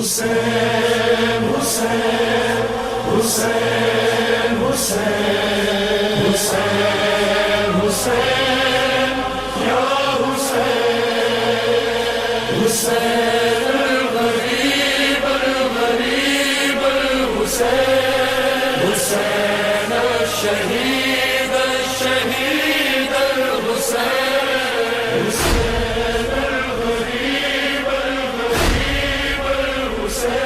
حسین حسین حسین حسین حسین حسین یا حسین حسین الغریب الغریب الحسین حسین الشہید الشہید الحسین حسین الغریب الغریب الحسین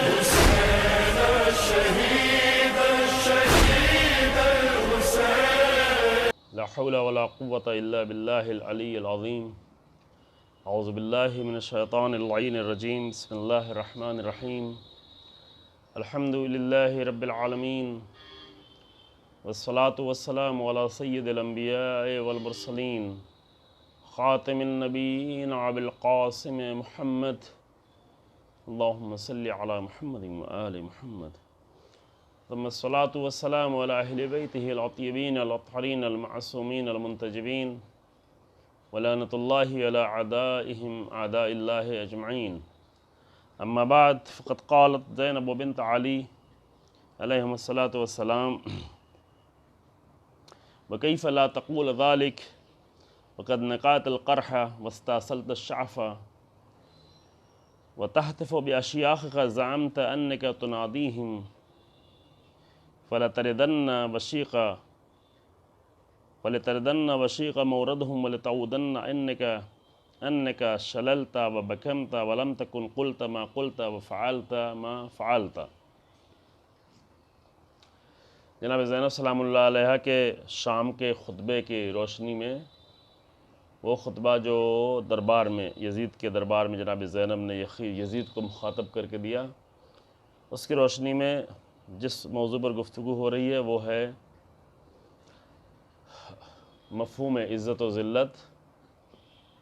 حسین الشہید الشہید الحسین لا حول ولا قوة الا باللہ العلی العظیم اعوذ باللہ من الشیطان اللعین الرجیم بسم اللہ الرحمن الرحیم الحمد للہ رب العالمین والصلاة والسلام علی سید الانبیاء والمرسلین خاتم النبیین ابی القاسم محمد اللہم صلی علی محمد وآل محمد ثم الصلاة والسلام على أهل بيته الطيبين الأطهرين المعصومين المنتجبين ولعنة الله على أعدائهم أعداء الله أجمعين أما بعد فقد قالت زينب بنت علي عليهم الصلاة والسلام وكيف لا تقول ذلك وقد نقعت القرح واستأصلت الشعف وتهتف بأشياخك زعمت أنك تناديهم فلتردن وشيق موردهم ولتعودن أنك شللت وبكمت ولم تكن قلت ما قلت وفعلت ما فعلت. جناب زینب سلام اللہ علیہ کے شام کے خطبے کی روشنی میں وہ خطبہ جو دربار میں یزید کے دربار میں جناب زینب نے یزید کو مخاطب کر کے دیا، اس کی روشنی میں جس موضوع پر گفتگو ہو رہی ہے وہ ہے مفہوم عزت و ذلت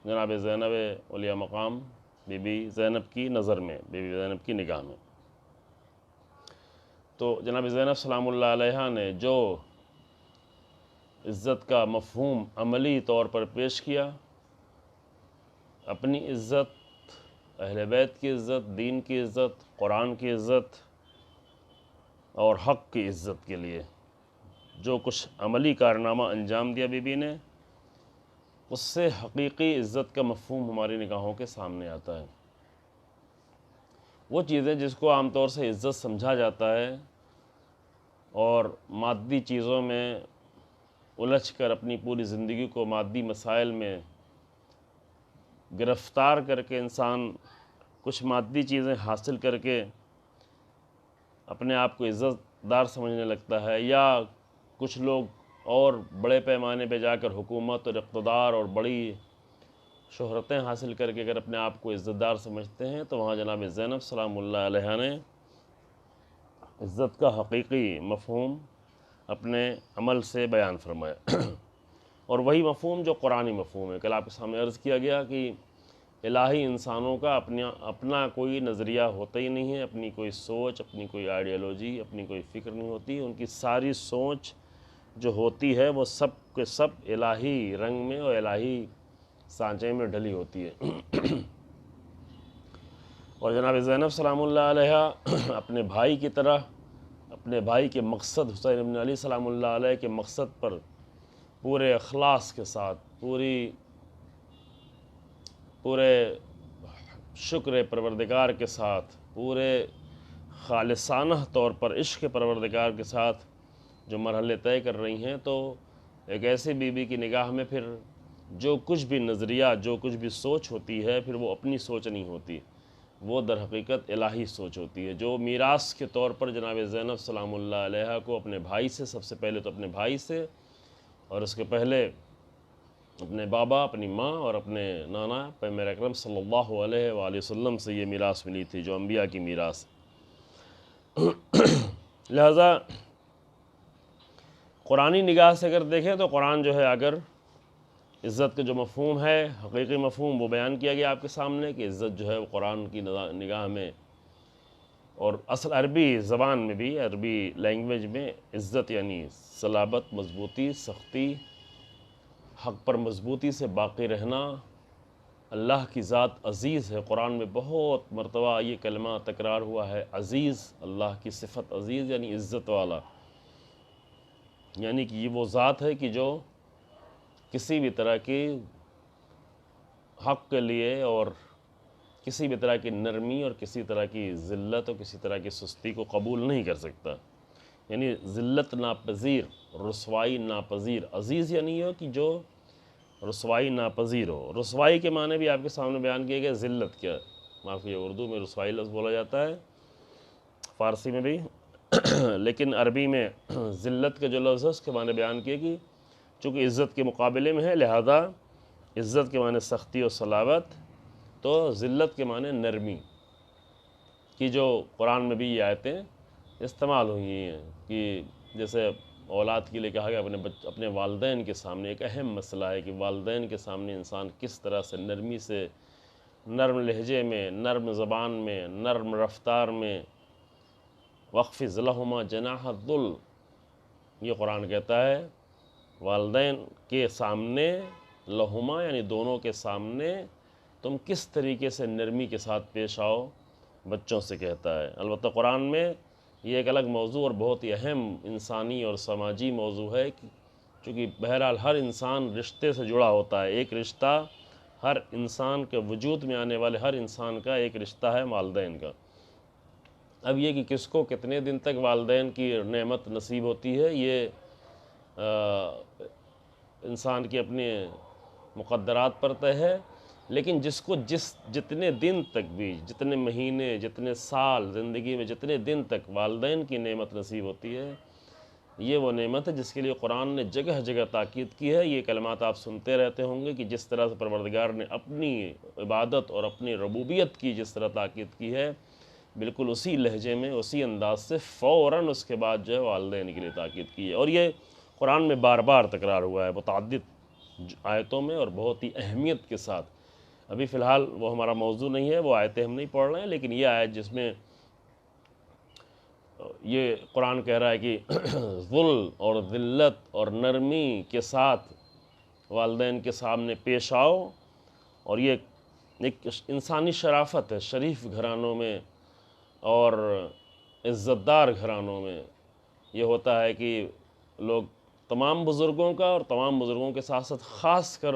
جناب زینب علیہ مقام بی بی زینب کی نظر میں، بی بی زینب کی نگاہ میں. تو جناب زینب سلام اللہ علیہ نے جو عزت کا مفہوم عملی طور پر پیش کیا، اپنی عزت، اہل بیت کی عزت، دین کی عزت، قرآن کی عزت اور حق کی عزت کے لیے جو کچھ عملی کارنامہ انجام دیا بی بی نے، اس سے حقیقی عزت کا مفہوم ہماری نگاہوں کے سامنے آتا ہے. وہ چیزیں جس کو عام طور سے عزت سمجھا جاتا ہے اور مادی چیزوں میں الجھ کر اپنی پوری زندگی کو مادی مسائل میں گرفتار کر کے انسان کچھ مادی چیزیں حاصل کر کے اپنے آپ کو عزت دار سمجھنے لگتا ہے، یا کچھ لوگ اور بڑے پیمانے پہ جا کر حکومت اور اقتدار اور بڑی شہرتیں حاصل کر کے اگر اپنے آپ کو عزت دار سمجھتے ہیں، تو وہاں جناب زینب سلام اللہ علیہ نے عزت کا حقیقی مفہوم اپنے عمل سے بیان فرمایا. اور وہی مفہوم جو قرآنی مفہوم ہے. کل آپ کے سامنے عرض کیا گیا کہ الہی انسانوں کا اپنا کوئی نظریہ ہوتا ہی نہیں ہے، اپنی کوئی سوچ، اپنی کوئی آئیڈیالوجی، اپنی کوئی فکر نہیں ہوتی. ان کی ساری سوچ جو ہوتی ہے وہ سب کے سب الہی رنگ میں اور الہی سانچے میں ڈھلی ہوتی ہے. اور جناب زینب سلام اللہ علیہ اپنے بھائی کی طرح اپنے بھائی کے مقصد حسین بن علی سلام اللہ علیہ کے مقصد پر پورے اخلاص کے ساتھ، پورے شکر پروردگار کے ساتھ، پورے خالصانہ طور پر عشق پروردگار کے ساتھ جو مرحلے طے کر رہی ہیں، تو ایک ایسی بی بی کی نگاہ میں پھر جو کچھ بھی نظریہ، جو کچھ بھی سوچ ہوتی ہے، پھر وہ اپنی سوچ نہیں ہوتی، وہ در حقیقت الہی سوچ ہوتی ہے، جو میراث کے طور پر جناب زینب سلام اللہ علیہ کو اپنے بھائی سے، سب سے پہلے تو اپنے بھائی سے، اور اس کے پہلے اپنے بابا، اپنی ماں اور اپنے نانا پیغمبر اکرم صلی اللہ علیہ وآلہ وسلم سے یہ میراث ملی تھی، جو انبیاء کی میراث. لہذا قرآنی نگاہ سے اگر دیکھیں تو قرآن جو ہے، اگر عزت کا جو مفہوم ہے، حقیقی مفہوم، وہ بیان کیا گیا آپ کے سامنے کہ عزت جو ہے وہ قرآن کی نگاہ میں، اور اصل عربی زبان میں بھی، عربی لینگویج میں عزت یعنی صلابت، مضبوطی، سختی، حق پر مضبوطی سے باقی رہنا، اللہ کی ذات عزیز ہے۔ قرآن میں بہت مرتبہ یہ کلمہ تکرار ہوا ہے، عزیز، اللہ کی صفت عزیز یعنی عزت والا، یعنی کہ یہ وہ ذات ہے کہ جو کسی بھی طرح کی حق کے لیے اور کسی بھی طرح کی نرمی اور کسی طرح کی ذلت اور کسی طرح کی سستی کو قبول نہیں کر سکتا، یعنی ذلت ناپذیر، رسوائی ناپذیر۔ عزیز یعنی یہ کہ جو رسوائی ناپذیر ہو۔ رسوائی کے معنی بھی آپ کے سامنے بیان کیے گئے، ذلت کیا، معاف کیجیے اردو میں رسوائی لفظ بولا جاتا ہے، فارسی میں بھی، لیکن عربی میں ذلت کا جو لفظ ہے اس کے معنی بیان کیے کہ چونکہ عزت کے مقابلے میں ہے، لہذا عزت کے معنی سختی اور صلابت، تو ذلت کے معنی نرمی کی، جو قرآن میں بھی یہ آیتیں استعمال ہوئی ہیں کہ جیسے اولاد کے لیے کہا گیا اپنے والدین کے سامنے، ایک اہم مسئلہ ہے کہ والدین کے سامنے انسان کس طرح سے نرمی سے، نرم لہجے میں، نرم زبان میں، نرم رفتار میں، وَاخْفِضْ لَهُمَا جَنَاحَ الذُّلِّ، یہ قرآن کہتا ہے والدین کے سامنے، لہما یعنی دونوں کے سامنے تم کس طریقے سے نرمی کے ساتھ پیش آؤ، بچوں سے کہتا ہے۔ البتہ قرآن میں یہ ایک الگ موضوع اور بہت ہی اہم انسانی اور سماجی موضوع ہے، چونکہ بہرحال ہر انسان رشتے سے جڑا ہوتا ہے، ایک رشتہ ہر انسان کے وجود میں آنے والے ہر انسان کا ایک رشتہ ہے والدین کا۔ اب یہ کہ کس کو کتنے دن تک والدین کی نعمت نصیب ہوتی ہے، یہ انسان کی اپنے مقدرات پر طے ہے، لیکن جس کو جتنے دن تک بھی، جتنے مہینے، جتنے سال زندگی میں جتنے دن تک والدین کی نعمت نصیب ہوتی ہے، یہ وہ نعمت ہے جس کے لیے قرآن نے جگہ جگہ تاکید کی ہے۔ یہ کلمات آپ سنتے رہتے ہوں گے کہ جس طرح سے پروردگار نے اپنی عبادت اور اپنی ربوبیت کی جس طرح تاکید کی ہے، بالکل اسی لہجے میں، اسی انداز سے فوراً اس کے بعد جو ہے والدین کے لیے تاکید کی ہے، اور یہ قرآن میں بار بار تکرار ہوا ہے متعدد آیتوں میں اور بہت ہی اہمیت کے ساتھ۔ ابھی فی الحال وہ ہمارا موضوع نہیں ہے، وہ آیتیں ہم نہیں پڑھ رہے ہیں، لیکن یہ آیت جس میں یہ قرآن کہہ رہا ہے کہ ذل اور ذلت اور نرمی کے ساتھ والدین کے سامنے پیش آؤ، اور یہ ایک انسانی شرافت ہے۔ شریف گھرانوں میں اور عزت دار گھرانوں میں یہ ہوتا ہے کہ لوگ تمام بزرگوں کا اور تمام بزرگوں کے ساتھ ساتھ خاص کر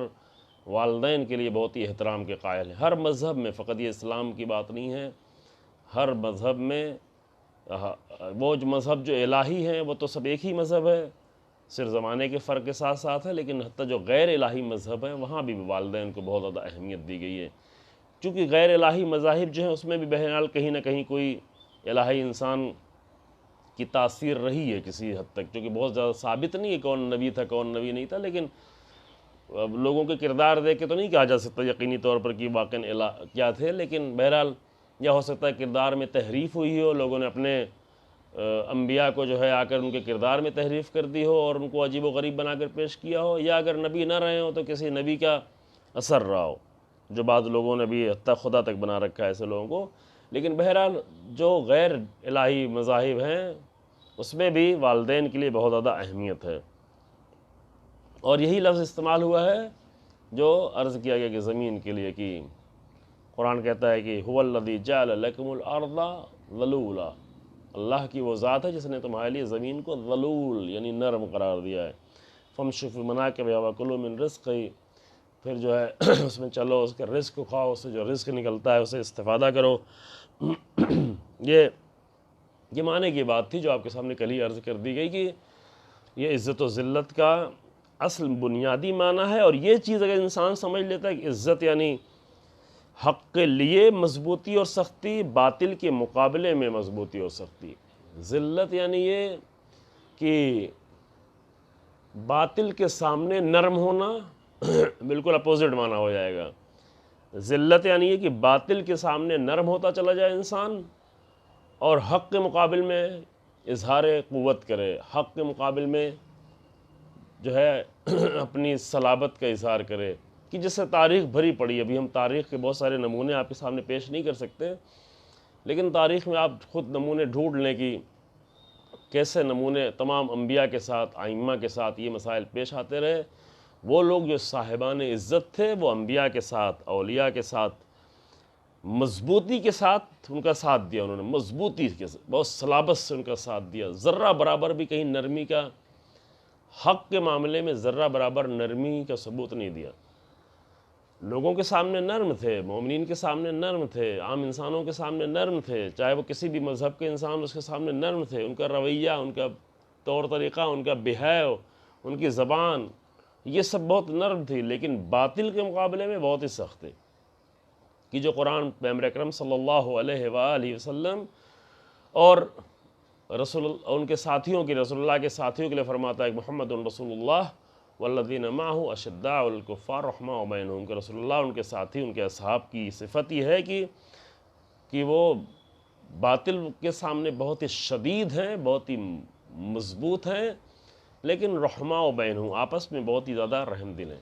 والدین کے لیے بہت ہی احترام کے قائل ہیں۔ ہر مذہب میں، فقط یہ اسلام کی بات نہیں ہے، ہر مذہب میں، وہ جو مذہب جو الہی ہیں وہ تو سب ایک ہی مذہب ہے، صرف زمانے کے فرق کے ساتھ ساتھ ہے، لیکن حتیٰ جو غیر الہی مذہب ہیں وہاں بھی والدین کو بہت زیادہ اہمیت دی گئی ہے، چونکہ غیر الہی مذاہب جو ہیں اس میں بھی بہرحال کہیں نہ کہیں کوئی الہی انسان کی تاثیر رہی ہے کسی حد تک، چونکہ بہت زیادہ ثابت نہیں ہے کون نبی تھا کون نبی نہیں تھا، لیکن لوگوں کے کردار دیکھ کے تو نہیں کہا جا سکتا یقینی طور پر کہ واقعاً کیا تھے، لیکن بہرحال یہ ہو سکتا ہے کردار میں تحریف ہوئی ہو، لوگوں نے اپنے انبیاء کو جو ہے آ کر ان کے کردار میں تحریف کر دی ہو اور ان کو عجیب و غریب بنا کر پیش کیا ہو، یا اگر نبی نہ رہے ہوں تو کسی نبی کا اثر رہا ہو، جو بعض لوگوں نے بھی حتیٰ خدا تک بنا رکھا ہے ایسے لوگوں کو۔ لیکن بہرحال جو غیر الہی مذاہب ہیں اس میں بھی والدین کے لیے بہت زیادہ اہمیت ہے، اور یہی لفظ استعمال ہوا ہے جو عرض کیا گیا کہ زمین کے لیے، کہ قرآن کہتا ہے کہ هو الذی جعل لکم الارض ذلولا، اللہ کی وہ ذات ہے جس نے تمہارے لیے زمین کو ذلول یعنی نرم قرار دیا ہے، فامشوا فی مناکبہا وکلوا من رزقہ، پھر جو ہے اس میں چلو، اس کے رزق کو کھاؤ، اس سے جو رزق نکلتا ہے اسے استفادہ کرو۔ یہ معنی کی بات تھی جو آپ کے سامنے کل ہی عرض کر دی گئی کہ یہ عزت و ذلت کا اصل بنیادی معنی ہے، اور یہ چیز اگر انسان سمجھ لیتا ہے کہ عزت یعنی حق کے لیے مضبوطی اور سختی، باطل کے مقابلے میں مضبوطی اور سختی، ذلت یعنی یہ کہ باطل کے سامنے نرم ہونا، بالکل اپوزٹ معنی ہو جائے گا۔ ذلت یعنی یہ کہ باطل کے سامنے نرم ہوتا چلا جائے انسان، اور حق کے مقابل میں اظہار قوت کرے، حق کے مقابل میں جو ہے اپنی صلابت کا اظہار کرے، کہ جس سے تاریخ بھری پڑی ہے۔ ابھی ہم تاریخ کے بہت سارے نمونے آپ کے سامنے پیش نہیں کر سکتے، لیکن تاریخ میں آپ خود نمونے ڈھونڈ لیں کہ کیسے نمونے تمام انبیاء کے ساتھ، ائمہ کے ساتھ یہ مسائل پیش آتے رہے۔ وہ لوگ جو صاحبان عزت تھے وہ انبیاء کے ساتھ، اولیاء کے ساتھ مضبوطی کے ساتھ ان کا ساتھ دیا، انہوں نے مضبوطی کے ساتھ بہت صلابت سے ان کا ساتھ دیا، ذرہ برابر بھی کہیں نرمی کا، حق کے معاملے میں ذرہ برابر نرمی کا ثبوت نہیں دیا۔ لوگوں کے سامنے نرم تھے، مومنین کے سامنے نرم تھے، عام انسانوں کے سامنے نرم تھے، چاہے وہ کسی بھی مذہب کے انسان اس کے سامنے نرم تھے، ان کا رویہ، ان کا طور طریقہ، ان کا بیہیو، ان کی زبان، یہ سب بہت نرم تھی، لیکن باطل کے مقابلے میں بہت ہی سخت تھے، کہ جو قرآن پیغمبر اکرم صلی اللہ علیہ وآلہ وسلم اور ان کے ساتھیوں کے، رسول اللہ کے ساتھیوں کے لیے فرماتا ہے کہ محمد رسول اللہ والذین معہ اشداء علی الکفار رحماء بینہم، کہ رسول اللہ، ان کے ساتھی، ان کے اصحاب کی صفت یہ ہے کہ وہ باطل کے سامنے بہت ہی شدید ہیں، بہت ہی مضبوط ہیں، لیکن رحماء بینہم، آپس میں بہت ہی زیادہ رحم دل ہیں۔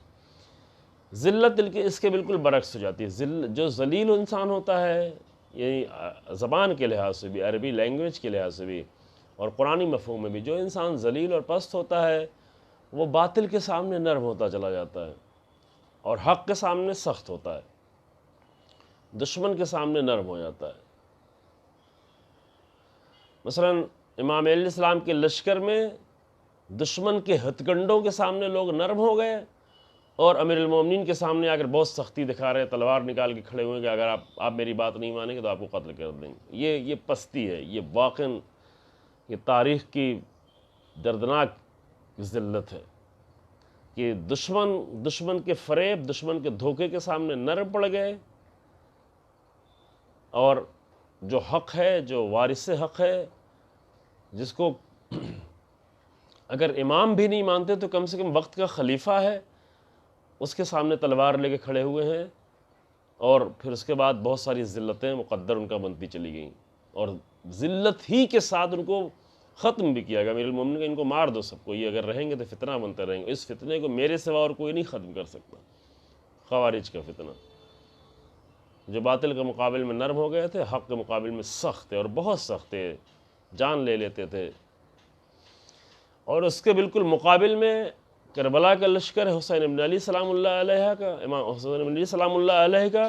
ذلت دل کے اس کے بالکل برعکس ہو جاتی ہے۔ جو ذلیل انسان ہوتا ہے، یعنی زبان کے لحاظ سے بھی، عربی لینگویج کے لحاظ سے بھی اور قرآنی مفہوم میں بھی، جو انسان ذلیل اور پست ہوتا ہے وہ باطل کے سامنے نرم ہوتا چلا جاتا ہے اور حق کے سامنے سخت ہوتا ہے، دشمن کے سامنے نرم ہو جاتا ہے۔ مثلا امام علیہ السلام کے لشکر میں دشمن کے ہتھ کنڈوں کے سامنے لوگ نرم ہو گئے، اور امیر المومنین کے سامنے آ کر بہت سختی دکھا رہے، تلوار نکال کے کھڑے ہوئے کہ اگر آپ میری بات نہیں مانیں گے تو آپ کو قتل کر دیں گے۔ یہ پستی ہے، یہ واقعاً یہ تاریخ کی دردناک ذلت ہے کہ دشمن کے فریب، دشمن کے دھوکے کے سامنے نرم پڑ گئے، اور جو حق ہے، جو وارث حق ہے، جس کو اگر امام بھی نہیں مانتے تو کم سے کم وقت کا خلیفہ ہے، اس کے سامنے تلوار لے کے کھڑے ہوئے ہیں، اور پھر اس کے بعد بہت ساری ذلتیں مقدر ان کا بنتی چلی گئیں، اور ذلت ہی کے ساتھ ان کو ختم بھی کیا گیا۔ امیر المومنین کہ ان کو مار دو سب کو، یہ اگر رہیں گے تو فتنہ بنتے رہیں گے، اس فتنے کو میرے سوا اور کوئی نہیں ختم کر سکتا۔ خوارج کا فتنہ، جو باطل کے مقابل میں نرم ہو گئے تھے، حق کے مقابل میں سخت تھے، اور بہت سخت تھے، جان لے لیتے تھے۔ اور اس کے بالکل مقابل میں کربلا کا لشکر ہے، حسین بن علی سلام اللہ علیہ کا، امام حسین بن علی سلام اللہ علیہ کا،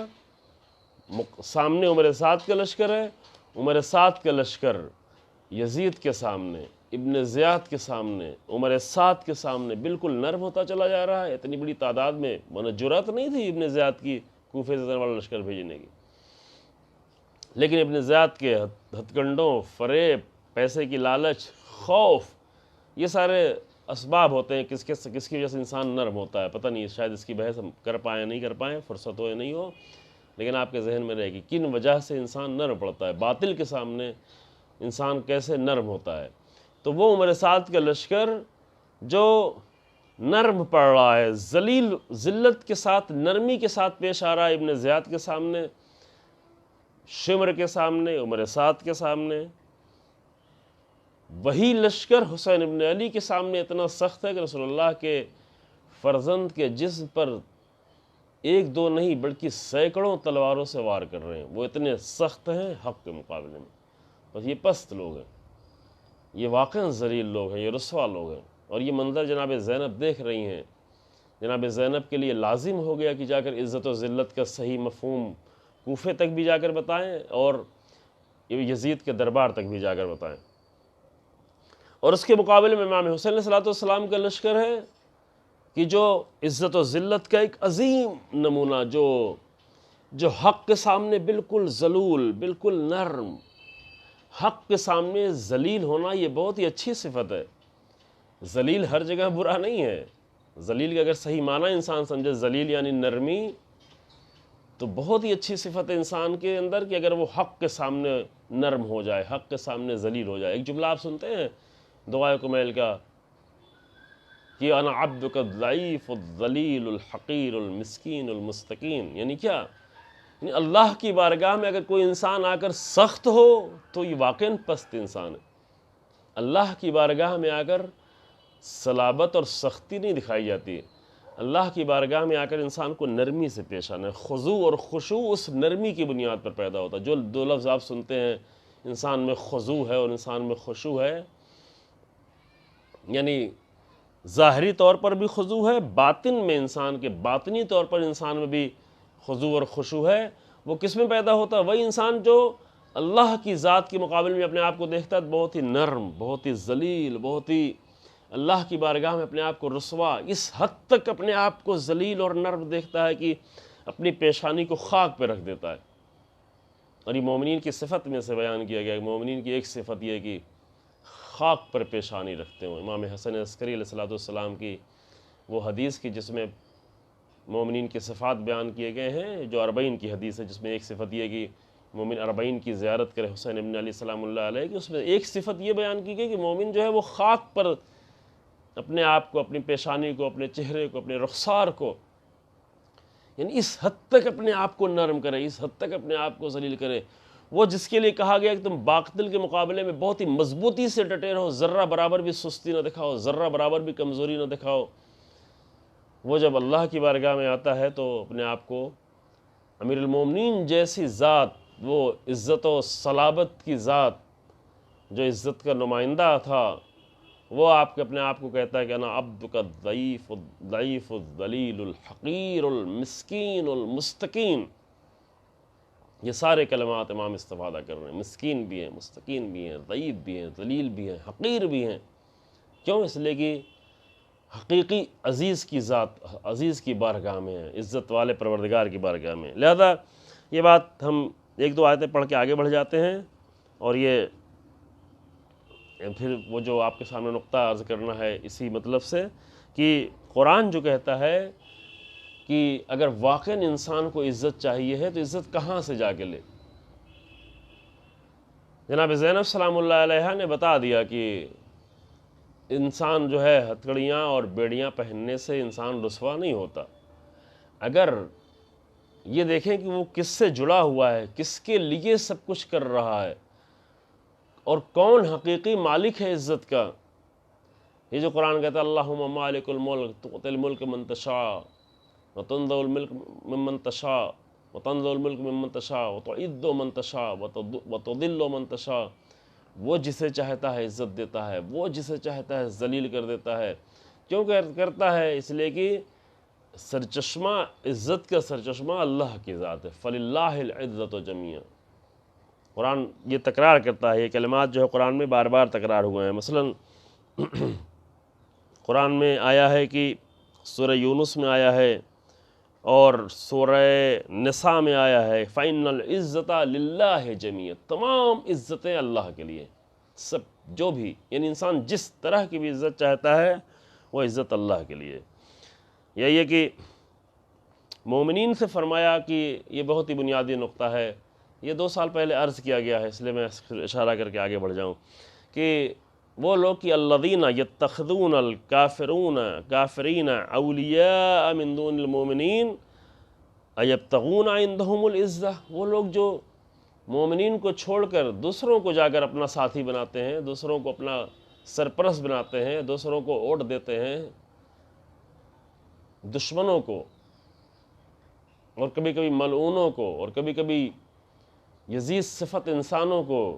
سامنے عمر سعد کا لشکر ہے۔ عمر سعد کا لشکر یزید کے سامنے، ابن زیاد کے سامنے، عمر سعد کے سامنے بالکل نرم ہوتا چلا جا رہا ہے۔ اتنی بڑی تعداد میں جرأت نہیں تھی ابن زیاد کی کوفے سے والا لشکر بھیجنے کی، لیکن ابن زیاد کے ہتھ کنڈوں، فریب، پیسے کی لالچ، خوف، یہ سارے اسباب ہوتے ہیں کس کی وجہ سے انسان نرم ہوتا ہے۔ پتہ نہیں، شاید اس کی بحث ہم کر پائیں نہیں کر پائیں، فرصت ہو یا نہیں ہو، لیکن آپ کے ذہن میں رہے گی کن وجہ سے انسان نرم پڑتا ہے، باطل کے سامنے انسان کیسے نرم ہوتا ہے۔ تو وہ عمر سعد کا لشکر جو نرم پڑ رہا ہے، ذلت کے ساتھ، نرمی کے ساتھ پیش آ رہا ہے ابن زیاد کے سامنے، شمر کے سامنے، عمر سعد کے سامنے، وہی لشکر حسین ابن علی کے سامنے اتنا سخت ہے کہ رسول اللہ کے فرزند کے جسم پر ایک دو نہیں بلکہ سینکڑوں تلواروں سے وار کر رہے ہیں۔ وہ اتنے سخت ہیں حق کے مقابلے میں۔ بس یہ پست لوگ ہیں، یہ واقعاً ذلیل لوگ ہیں، یہ رسوا لوگ ہیں۔ اور یہ منظر جناب زینب دیکھ رہی ہیں، جناب زینب کے لیے لازم ہو گیا کہ جا کر عزت و ذلت کا صحیح مفہوم کوفے تک بھی جا کر بتائیں، اور یزید کے دربار تک بھی جا کر بتائیں۔ اور اس کے مقابلے میں امام حسین علیہ السلام کا لشکر ہے کہ جو عزت و ذلت کا ایک عظیم نمونہ، جو حق کے سامنے بالکل ذلول، بالکل نرم، حق کے سامنے ذلیل ہونا یہ بہت ہی اچھی صفت ہے۔ ذلیل ہر جگہ برا نہیں ہے، ذلیل کا اگر صحیح معنی انسان سمجھے، ذلیل یعنی نرمی، تو بہت ہی اچھی صفت ہے انسان کے اندر کہ اگر وہ حق کے سامنے نرم ہو جائے، حق کے سامنے ذلیل ہو جائے۔ ایک جملہ آپ سنتے ہیں دعائے کمیل کا کہ انا عبدک الضعیف الذلیل الحقیر المسکین المستقیم، یعنی کیا؟ یعنی اللہ کی بارگاہ میں اگر کوئی انسان آ کر سخت ہو تو یہ واقعاً پست انسان ہے۔ اللہ کی بارگاہ میں آ کر صلابت اور سختی نہیں دکھائی جاتی ہے، اللہ کی بارگاہ میں آ کر انسان کو نرمی سے پیش آنا ہے۔ خضوع اور خشوع اس نرمی کی بنیاد پر پیدا ہوتا ہے۔ جو دو لفظ آپ سنتے ہیں، انسان میں خضوع ہے اور انسان میں خشوع ہے، یعنی ظاہری طور پر بھی خضوع ہے، باطن میں انسان کے باطنی طور پر انسان میں بھی خضوع اور خشوع ہے۔ وہ کس میں پیدا ہوتا ہے؟ وہی انسان جو اللہ کی ذات کے مقابل میں اپنے آپ کو دیکھتا ہے بہت ہی نرم، بہت ہی ذلیل، بہت ہی اللہ کی بارگاہ میں اپنے آپ کو رسوا، اس حد تک اپنے آپ کو ذلیل اور نرم دیکھتا ہے کہ اپنی پیشانی کو خاک پہ رکھ دیتا ہے۔ اور یہ مومنین کی صفت میں سے بیان کیا گیا ہے۔ مومنین کی ایک صفت یہ ہے کہ خاک پر پیشانی رکھتے ہوں۔ امام حسن عسکری علیہ السلام کی وہ حدیث کی جس میں مومنین کے صفات بیان کیے گئے ہیں، جو 40 کی حدیث ہے، جس میں ایک صفت یہ ہے کہ مومن 40 کی زیارت کرے حسین ابن علی سلام اللہ علیہ کی، اس میں ایک صفت یہ بیان کی گئی کہ مومن جو ہے وہ خاک پر اپنے آپ کو، اپنی پیشانی کو، اپنے چہرے کو، اپنے رخسار کو، یعنی اس حد تک اپنے آپ کو نرم کرے، اس حد تک اپنے آپ کو ذلیل کرے۔ وہ جس کے لیے کہا گیا کہ تم باقتل کے مقابلے میں بہت ہی مضبوطی سے ڈٹے رہو، ذرہ برابر بھی سستی نہ دکھاؤ، ذرہ برابر بھی کمزوری نہ دکھاؤ، وہ جب اللہ کی بارگاہ میں آتا ہے تو اپنے آپ کو امیر المومنین جیسی ذات، وہ عزت و صلابت کی ذات جو عزت کا نمائندہ تھا، وہ اپنے آپ کو کہتا ہے کہ انا عبدک الضعیف الذلیل الحقیر المسکین المستقیم۔ یہ سارے کلمات امام استفادہ کر رہے ہیں، مسکین بھی ہیں، مستقیم بھی ہیں، ضعیف بھی ہیں، ذلیل بھی ہیں، حقیر بھی ہیں۔ کیوں؟ اس لیے کہ حقیقی عزیز کی ذات عزیز کی بارگاہ میں ہے، عزت والے پروردگار کی بارگاہ میں۔ لہذا یہ بات ہم ایک دو آیتیں پڑھ کے آگے بڑھ جاتے ہیں، اور یہ پھر وہ جو آپ کے سامنے نقطہ عرض کرنا ہے اسی مطلب سے کہ قرآن جو کہتا ہے کہ اگر واقعاً انسان کو عزت چاہیے ہے تو عزت کہاں سے جا کے لے؟ جناب زینب سلام اللہ علیہ نے بتا دیا کہ انسان جو ہے ہتھکڑیاں اور بیڑیاں پہننے سے انسان رسوا نہیں ہوتا۔ اگر یہ دیکھیں کہ وہ کس سے جڑا ہوا ہے، کس کے لیے سب کچھ کر رہا ہے، اور کون حقیقی مالک ہے عزت کا۔ یہ جو قرآن کہتا ہے اللہم مالک الملک تؤتی الملک من تشاء وتنزع الملک ممن تشاء وتنزع الملک ممن تشاء وتعز من تشاء وتذل من تشاء، وہ جسے چاہتا ہے عزت دیتا ہے، وہ جسے چاہتا ہے ذلیل کر دیتا ہے۔ کیوں کرتا ہے؟ اس لیے کہ سرچشمہ عزت کا سرچشمہ اللہ کی ذات ہے، فَلِلَّهِ الْعِزَّةُ جَمِيعًا۔ قرآن یہ تکرار کرتا ہے، یہ کلمات جو ہے قرآن میں بار بار تکرار ہوئے ہیں۔ مثلا قرآن میں آیا ہے کہ سورہ یونس میں آیا ہے، اور سورہ نساء میں آیا ہے فَإِنَّ الْعِزَّةَ لِلَّهِ جَمِيعًا، تمام عزتیں اللہ کے لیے، سب جو بھی، یعنی انسان جس طرح کی بھی عزت چاہتا ہے وہ عزت اللہ کے لیے۔ یہی ہے کہ مومنین سے فرمایا کہ یہ بہت ہی بنیادی نقطہ ہے، یہ 2 سال پہلے عرض کیا گیا ہے، اس لیے میں اشارہ کر کے آگے بڑھ جاؤں کہ وہ لوگ کہ الذین یتخذون الکافرین اولیاء من دون المؤمنین ایبتغون عندہم العزہ، وہ لوگ جو مومنین کو چھوڑ کر دوسروں کو جا کر اپنا ساتھی بناتے ہیں، دوسروں کو اپنا سرپرست بناتے ہیں، دوسروں کو ووٹ دیتے ہیں، دشمنوں کو، اور کبھی کبھی ملعونوں کو، اور کبھی کبھی یزید صفت انسانوں کو،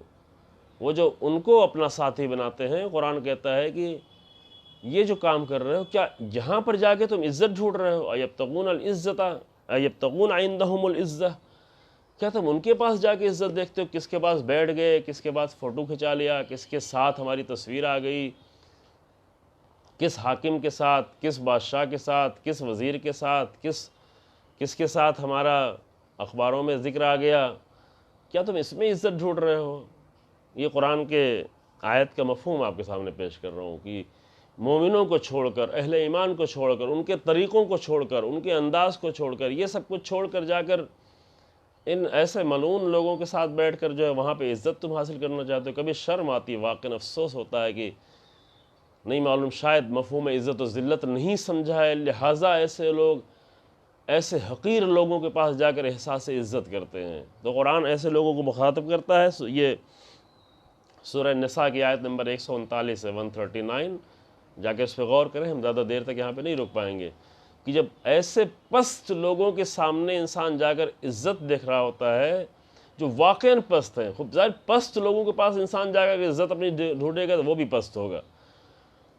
وہ جو ان کو اپنا ساتھی بناتے ہیں، قرآن کہتا ہے کہ یہ جو کام کر رہے ہو، کیا یہاں پر جا کے تم عزت ڈھونڈ رہے ہو؟ ایبتغون العزت ایبتغون عندہم العزہ، کیا تم ان کے پاس جا کے عزت دیکھتے ہو؟ کس کے پاس بیٹھ گئے، کس کے پاس فوٹو کھچا لیا، کس کے ساتھ ہماری تصویر آ گئی، کس حاکم کے ساتھ، کس بادشاہ کے ساتھ، کس وزیر کے ساتھ، کس کے ساتھ ہمارا اخباروں میں ذکر آ گیا، کیا تم اس میں عزت ڈھونڈ رہے ہو؟ یہ قرآن کے آیت کا مفہوم آپ کے سامنے پیش کر رہا ہوں کہ مومنوں کو چھوڑ کر، اہل ایمان کو چھوڑ کر، ان کے طریقوں کو چھوڑ کر، ان کے انداز کو چھوڑ کر، یہ سب کچھ چھوڑ کر جا کر ان ایسے ملعون لوگوں کے ساتھ بیٹھ کر جو ہے وہاں پہ عزت تم حاصل کرنا چاہتے ہو۔ کبھی شرم آتی ہے، واقعاً افسوس ہوتا ہے کہ نہیں معلوم، شاید مفہوم عزت و ذلت نہیں سمجھا ہے، لہٰذا ایسے لوگ ایسے حقیر لوگوں کے پاس جا کر احساس عزت کرتے ہیں۔ تو قرآن ایسے لوگوں کو مخاطب کرتا ہے۔ یہ سورہ نساء کی آیت نمبر 139 ہے، 139، جا کے اس پہ غور کریں، ہم زیادہ دیر تک یہاں پہ نہیں رک پائیں گے، کہ جب ایسے پست لوگوں کے سامنے انسان جا کر عزت دیکھ رہا ہوتا ہے جو واقعاً پست ہیں، خوب ظاہر پست لوگوں کے پاس انسان جا کر عزت اپنی ڈھونڈے گا تو وہ بھی پست ہوگا،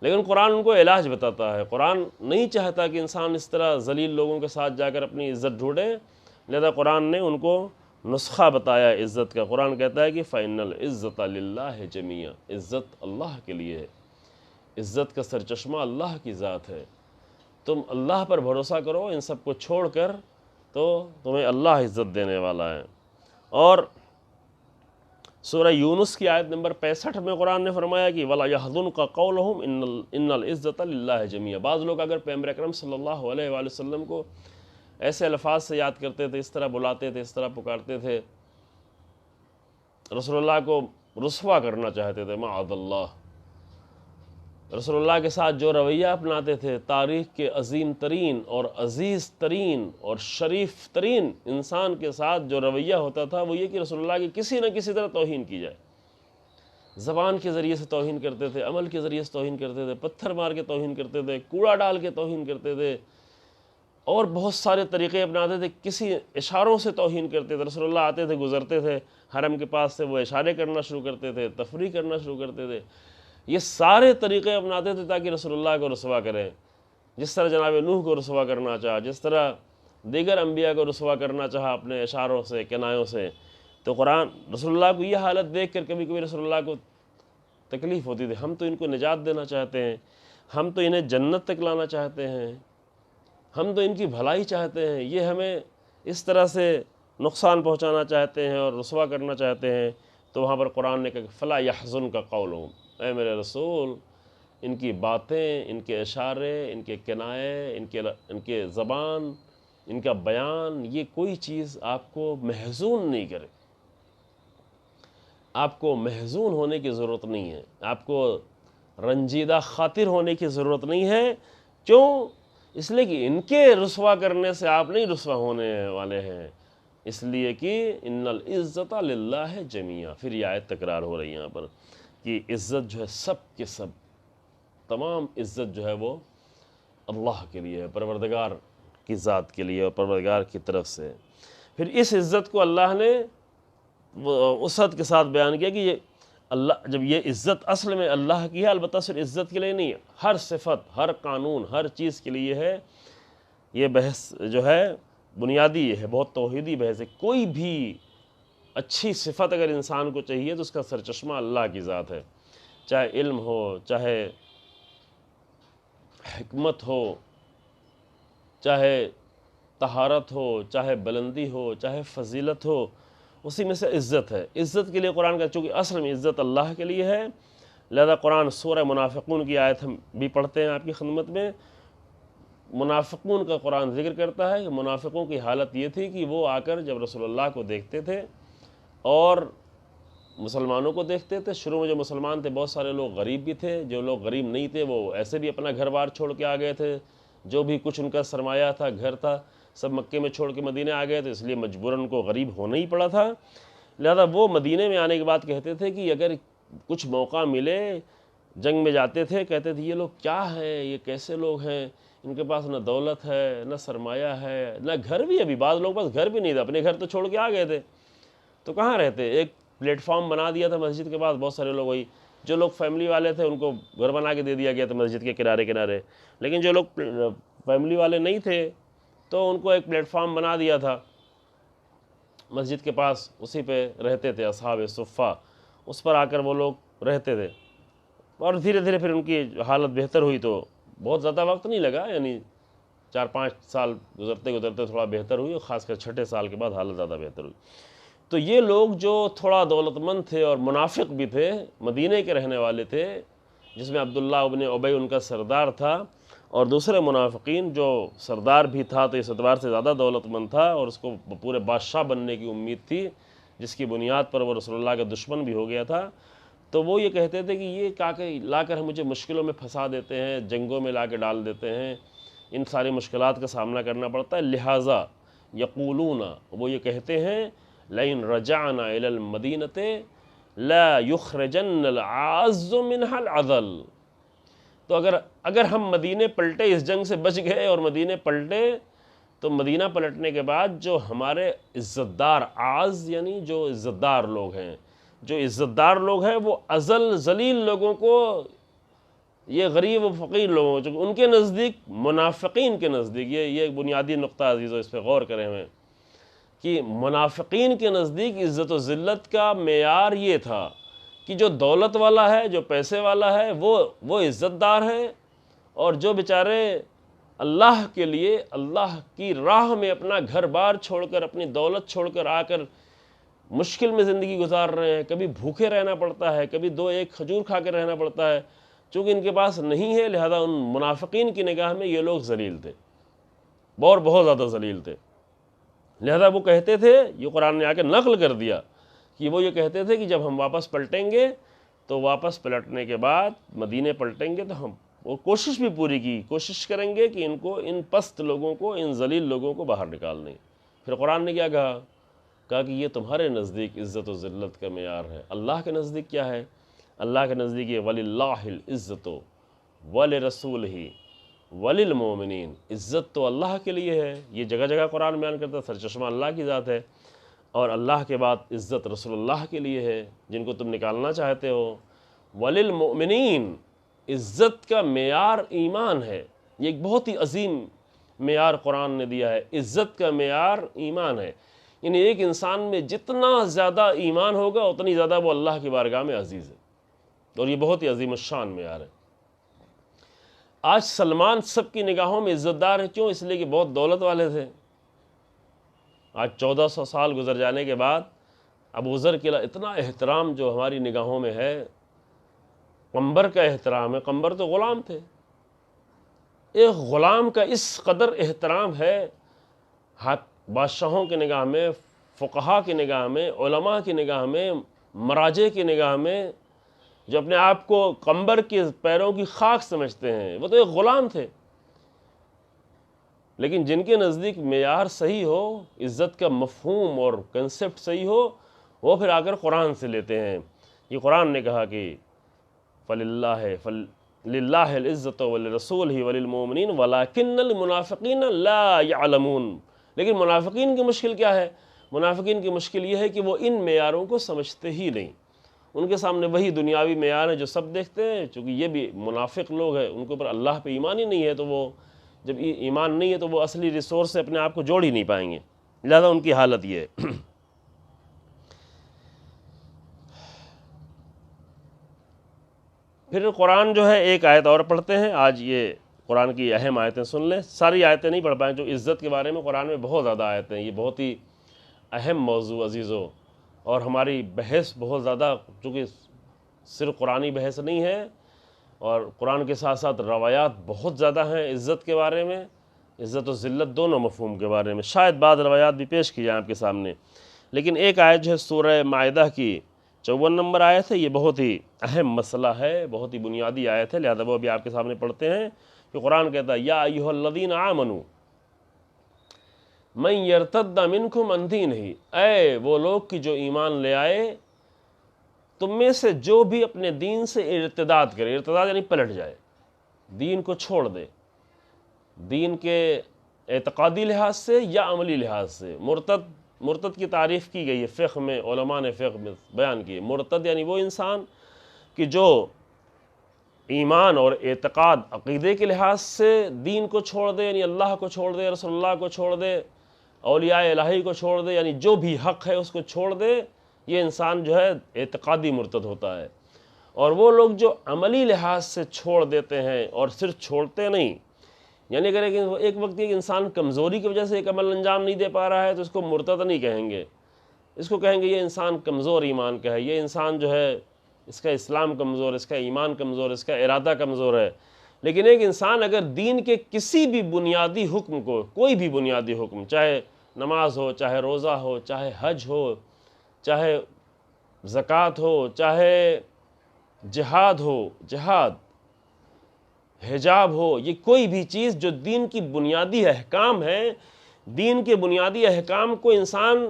لیکن قرآن ان کو علاج بتاتا ہے۔ قرآن نہیں چاہتا کہ انسان اس طرح ذلیل لوگوں کے ساتھ جا کر اپنی عزت ڈھونڈے، لہذا قرآن نے ان کو نسخہ بتایا عزت کا۔ قرآن کہتا ہے کہ فَإِنَّ الْعِزَّةَ لِلَّهِ جَمِيعًا، عزت اللہ کے لیے ہے، عزت کا سرچشمہ اللہ کی ذات ہے۔ تم اللہ پر بھروسہ کرو ان سب کو چھوڑ کر، تو تمہیں اللہ عزت دینے والا ہے۔ اور سورہ یونس کی آیت نمبر 65 میں قرآن نے فرمایا کہ وَلَا يَحْزُنْكَ قَوْلُهُمْ إِنَّ الْعِزَّةَ لِلَّهِ جَمِيعًا۔ بعض لوگ اگر پیغمبر اکرم صلی اللہ علیہ وآلہ وسلم کو ایسے الفاظ سے یاد کرتے تھے، اس طرح بلاتے تھے، اس طرح پکارتے تھے، رسول اللہ کو رسوا کرنا چاہتے تھے، معاذ اللہ، رسول اللہ کے ساتھ جو رویہ اپناتے تھے، تاریخ کے عظیم ترین اور عزیز ترین اور شریف ترین انسان کے ساتھ جو رویہ ہوتا تھا وہ یہ کہ رسول اللہ کی کسی نہ کسی طرح توہین کی جائے۔ زبان کے ذریعے سے توہین کرتے تھے، عمل کے ذریعے سے توہین کرتے تھے، پتھر مار کے توہین کرتے تھے، کوڑا ڈال کے توہین کرتے تھے، اور بہت سارے طریقے اپناتے تھے، کسی اشاروں سے توہین کرتے تھے۔ رسول اللہ آتے تھے، گزرتے تھے حرم کے پاس سے، وہ اشارے کرنا شروع کرتے تھے، تفریح کرنا شروع کرتے تھے، یہ سارے طریقے اپناتے تھے تاکہ رسول اللہ کو رسوا کریں۔ جس طرح جناب نوح کو رسوا کرنا چاہا، جس طرح دیگر انبیاء کو رسوا کرنا چاہا اپنے اشاروں سے، کنایوں سے، تو قرآن رسول اللہ کو یہ حالت دیکھ کر کبھی کبھی رسول اللہ کو تکلیف ہوتی تھی۔ ہم تو ان کو نجات دینا چاہتے ہیں، ہم تو انہیں جنت تک لانا چاہتے ہیں، ہم تو ان کی بھلائی چاہتے ہیں، یہ ہمیں اس طرح سے نقصان پہنچانا چاہتے ہیں اور رسوا کرنا چاہتے ہیں۔ تو وہاں پر قرآن نے کہا کہ فَلَا يَحْزُنْكَ قَوْلُهُمْ، اے میرے رسول ان کی باتیں، ان کے اشارے، ان کے کنائے، ان کے زبان، ان کا بیان، یہ کوئی چیز آپ کو محزون نہیں کرے۔ آپ کو محزون ہونے کی ضرورت نہیں ہے، آپ کو رنجیدہ خاطر ہونے کی ضرورت نہیں ہے۔ کیوں؟ اس لیے کہ ان کے رسوا کرنے سے آپ نہیں رسوا ہونے والے ہیں، اس لیے کہ ان العزت للہ جمیعا۔ پھر یہ آیت تکرار ہو رہی ہے یہاں پر کہ عزت جو ہے سب کے سب، تمام عزت جو ہے وہ اللہ کے لیے ہے، پروردگار کی ذات کے لیے اور پروردگار کی طرف سے۔ پھر اس عزت کو اللہ نے وسعت کے ساتھ بیان کیا کہ یہ اللہ، جب یہ عزت اصل میں اللہ کی ہے، البتہ صرف عزت کے لیے نہیں، ہر صفت، ہر قانون، ہر چیز کے لیے ہے۔ یہ بحث جو ہے بنیادی یہ ہے، بہت توحیدی بحث ہے۔ کوئی بھی اچھی صفت اگر انسان کو چاہیے تو اس کا سرچشمہ اللہ کی ذات ہے، چاہے علم ہو، چاہے حکمت ہو، چاہے طہارت ہو، چاہے بلندی ہو، چاہے فضیلت ہو، اسی میں سے عزت ہے۔ عزت کے لیے قرآن کا، چونکہ اصل میں عزت اللہ کے لیے ہے، لہذا قرآن سورہ منافقون کی آیت ہم بھی پڑھتے ہیں آپ کی خدمت میں۔ منافقون کا قرآن ذکر کرتا ہے کہ منافقوں کی حالت یہ تھی کہ وہ آ کر جب رسول اللہ کو دیکھتے تھے اور مسلمانوں کو دیکھتے تھے، شروع میں جو مسلمان تھے بہت سارے لوگ غریب بھی تھے، جو لوگ غریب نہیں تھے وہ ایسے بھی اپنا گھر بار چھوڑ کے آ گئے تھے، جو بھی کچھ ان کا سرمایہ تھا، گھر تھا، سب مکے میں چھوڑ کے مدینے آ گئے تھے، اس لیے مجبوراً ان کو غریب ہونا ہی پڑا تھا۔ لہذا وہ مدینے میں آنے کے بعد کہتے تھے کہ اگر کچھ موقع ملے، جنگ میں جاتے تھے، کہتے تھے یہ لوگ کیا ہیں، یہ کیسے لوگ ہیں، ان کے پاس نہ دولت ہے، نہ سرمایہ ہے، نہ گھر بھی، ابھی بعض لوگ پاس گھر بھی نہیں تھا، اپنے گھر تو چھوڑ کے آ گئے تھے، تو کہاں رہتے؟ ایک پلیٹ فارم بنا دیا تھا مسجد کے پاس، بہت سارے لوگ وہی، جو لوگ فیملی والے تھے ان کو گھر بنا کے دے دیا گیا تھا مسجد کے کنارے کنارے، لیکن جو لوگ فیملی والے نہیں تھے تو ان کو ایک پلیٹ فارم بنا دیا تھا مسجد کے پاس، اسی پہ رہتے تھے اصحاب صفہ، اس پر آ کر وہ لوگ رہتے تھے۔ اور دھیرے دھیرے پھر ان کی حالت بہتر ہوئی، تو بہت زیادہ وقت نہیں لگا، یعنی 4-5 سال گزرتے گزرتے تھوڑا بہتر ہوئی، اور خاص کر 6 سال کے بعد حالت زیادہ بہتر ہوئی۔ تو یہ لوگ جو تھوڑا دولت مند تھے اور منافق بھی تھے، مدینے کے رہنے والے تھے، جس میں عبداللہ ابن ابی ان کا سردار تھا، اور دوسرے منافقین جو سردار بھی تھا تو اس اعتبار سے زیادہ دولت مند تھا اور اس کو پورے بادشاہ بننے کی امید تھی، جس کی بنیاد پر وہ رسول اللہ کا دشمن بھی ہو گیا تھا، تو وہ یہ کہتے تھے کہ یہ لا کر مجھے مشکلوں میں پھنسا دیتے ہیں، جنگوں میں لا کے ڈال دیتے ہیں، ان ساری مشکلات کا سامنا کرنا پڑتا ہے، لہٰذا یقولون، وہ یہ کہتے ہیں لئن رجعنا الى المدینۃ لا یخرجن العاز منها العذل، تو اگر ہم مدینے پلٹے، اس جنگ سے بچ گئے اور مدینے پلٹے، تو مدینہ پلٹنے کے بعد جو ہمارے عزت دار، عاز یعنی جو عزت دار لوگ ہیں، جو عزت دار لوگ ہیں وہ اذل ذلیل لوگوں کو یہ غریب و فقیر لوگوں چونکہ ان کے نزدیک، منافقین کے نزدیک، یہ ایک بنیادی نقطہ عزیزو، اس پہ غور کریں ہوئے کہ منافقین کے نزدیک عزت و ذلت کا معیار یہ تھا کہ جو دولت والا ہے، جو پیسے والا ہے، وہ عزت دار ہے، اور جو بیچارے اللہ کے لیے، اللہ کی راہ میں اپنا گھر بار چھوڑ کر، اپنی دولت چھوڑ کر آ کر مشکل میں زندگی گزار رہے ہیں، کبھی بھوکے رہنا پڑتا ہے، کبھی 2-1 کھجور کھا کے رہنا پڑتا ہے، چونکہ ان کے پاس نہیں ہے، لہذا ان منافقین کی نگاہ میں یہ لوگ ذلیل تھے، اور بہت زیادہ ذلیل تھے۔ لہذا وہ کہتے تھے، یہ قرآن نے آ کے نقل کر دیا کہ وہ یہ کہتے تھے کہ جب ہم واپس پلٹیں گے تو واپس پلٹنے کے بعد مدینے پلٹیں گے تو ہم وہ کوشش بھی پوری کی، کوشش کریں گے کہ ان پست لوگوں کو، ان ذلیل لوگوں کو باہر نکال دیں۔ پھر قرآن نے کیا کہا کہ یہ تمہارے نزدیک عزت و ذلت کا معیار ہے، اللہ کے نزدیک کیا ہے؟ اللہ کے نزدیک یہ وَلِلَّهِ الْعِزَّةُ وَلِرَسُولِهِ وَلِلْمُؤْمِنِينَ، عزت تو اللہ کے لیے ہے، یہ جگہ جگہ قرآن بیان کرتا ہے، سرچشمہ اللہ کی ذات ہے، اور اللہ کے بعد عزت رسول اللہ کے لیے ہے جن کو تم نکالنا چاہتے ہو۔ وَلِلْمُؤْمِنِينَ، عزت کا معیار ایمان ہے، یہ ایک بہت ہی عظیم معیار قرآن نے دیا ہے، عزت کا معیار ایمان ہے، یعنی ایک انسان میں جتنا زیادہ ایمان ہوگا اتنی زیادہ وہ اللہ کی بارگاہ میں عزیز ہے، اور یہ بہت ہی عظیم الشان معیار ہے۔ آج سلمان سب کی نگاہوں میں عزت دار ہے، کیوں؟ اس لیے کہ بہت دولت والے تھے۔ آج 1400 سال گزر جانے کے بعد ابو ذر کے اتنا احترام جو ہماری نگاہوں میں ہے، قمبر کا احترام ہے، قمبر تو غلام تھے، ایک غلام کا اس قدر احترام ہے بادشاہوں کی نگاہ میں، فقہا کی نگاہ میں، علماء کی نگاہ میں، مراجع کی نگاہ میں، جو اپنے آپ کو قمبر کے پیروں کی خاک سمجھتے ہیں، وہ تو ایک غلام تھے، لیکن جن کے نزدیک معیار صحیح ہو، عزت کا مفہوم اور کنسپٹ صحیح ہو، وہ پھر آ کر قرآن سے لیتے ہیں۔ یہ قرآن نے کہا کہ لِلَّهِ الْعِزَّةُ وَلِرَسُولِهِ وَلِلْمُؤْمِنِينَ وَلَكِنَّ الْمُنَافِقِينَ لَا يَعْلَمُونَ، لیکن منافقین کی مشکل کیا ہے؟ منافقین کی مشکل یہ ہے کہ وہ ان معیاروں کو سمجھتے ہی نہیں، ان کے سامنے وہی دنیاوی معیار ہے جو سب دیکھتے ہیں، چونکہ یہ بھی منافق لوگ ہیں، ان کے اوپر اللہ پہ ایمان ہی نہیں ہے، تو وہ جب ایمان نہیں ہے تو وہ اصلی ریسورس سے اپنے آپ کو جوڑ ہی نہیں پائیں گے، لہذا ان کی حالت یہ ہے۔ پھر قرآن جو ہے ایک آیت اور پڑھتے ہیں، آج یہ قرآن کی اہم آیتیں سن لیں، ساری آیتیں نہیں پڑھ پائیں، جو عزت کے بارے میں قرآن میں بہت زیادہ آیتیں ہیں، یہ بہت ہی اہم موضوع عزیزو، اور ہماری بحث بہت زیادہ، چونکہ صرف قرآنی بحث نہیں ہے، اور قرآن کے ساتھ ساتھ روایات بہت زیادہ ہیں عزت کے بارے میں، عزت و ذلت دونوں مفہوم کے بارے میں، شاید بعض روایات بھی پیش کی جائیں آپ کے سامنے، لیکن ایک آیت جو ہے سورہ مائدہ کی 54 نمبر آیت ہے، یہ بہت ہی اہم مسئلہ ہے، بہت ہی بنیادی آیت ہے، لہذا وہ بھی آپ کے سامنے پڑھتے ہیں کہ قرآن کہتا ہے یا ایھا الذین آمنوا من یرتد منکم عن دینہ، اے وہ لوگ کی جو ایمان لے آئے تم میں سے جو بھی اپنے دین سے ارتداد کرے، ارتداد یعنی پلٹ جائے، دین کو چھوڑ دے، دین کے اعتقادی لحاظ سے یا عملی لحاظ سے۔ مرتد کی تعریف کی گئی ہے فقہ میں، علماء نے فقہ میں بیان کی ہے، مرتد یعنی وہ انسان کہ جو ایمان اور اعتقاد عقیدے کے لحاظ سے دین کو چھوڑ دے، یعنی اللہ کو چھوڑ دے، رسول اللہ کو چھوڑ دے، اولیاء الہی کو چھوڑ دے، یعنی جو بھی حق ہے اس کو چھوڑ دے، یہ انسان جو ہے اعتقادی مرتد ہوتا ہے۔ اور وہ لوگ جو عملی لحاظ سے چھوڑ دیتے ہیں، اور صرف چھوڑتے نہیں، یعنی اگر ایک وقت ایک انسان کمزوری کی وجہ سے ایک عمل انجام نہیں دے پا رہا ہے تو اس کو مرتد نہیں کہیں گے، اس کو کہیں گے یہ انسان کمزور ایمان کا ہے، یہ انسان جو ہے اس کا اسلام کمزور، اس کا ایمان کمزور، اس کا ارادہ کمزور ہے۔ لیکن ایک انسان اگر دین کے کسی بھی بنیادی حکم کو، کوئی بھی بنیادی حکم، چاہے نماز ہو، چاہے روزہ ہو، چاہے حج ہو، چاہے زکوٰۃ ہو، چاہے جہاد ہو، حجاب ہو، یہ کوئی بھی چیز جو دین کی بنیادی احکام ہے، دین کے بنیادی احکام کو انسان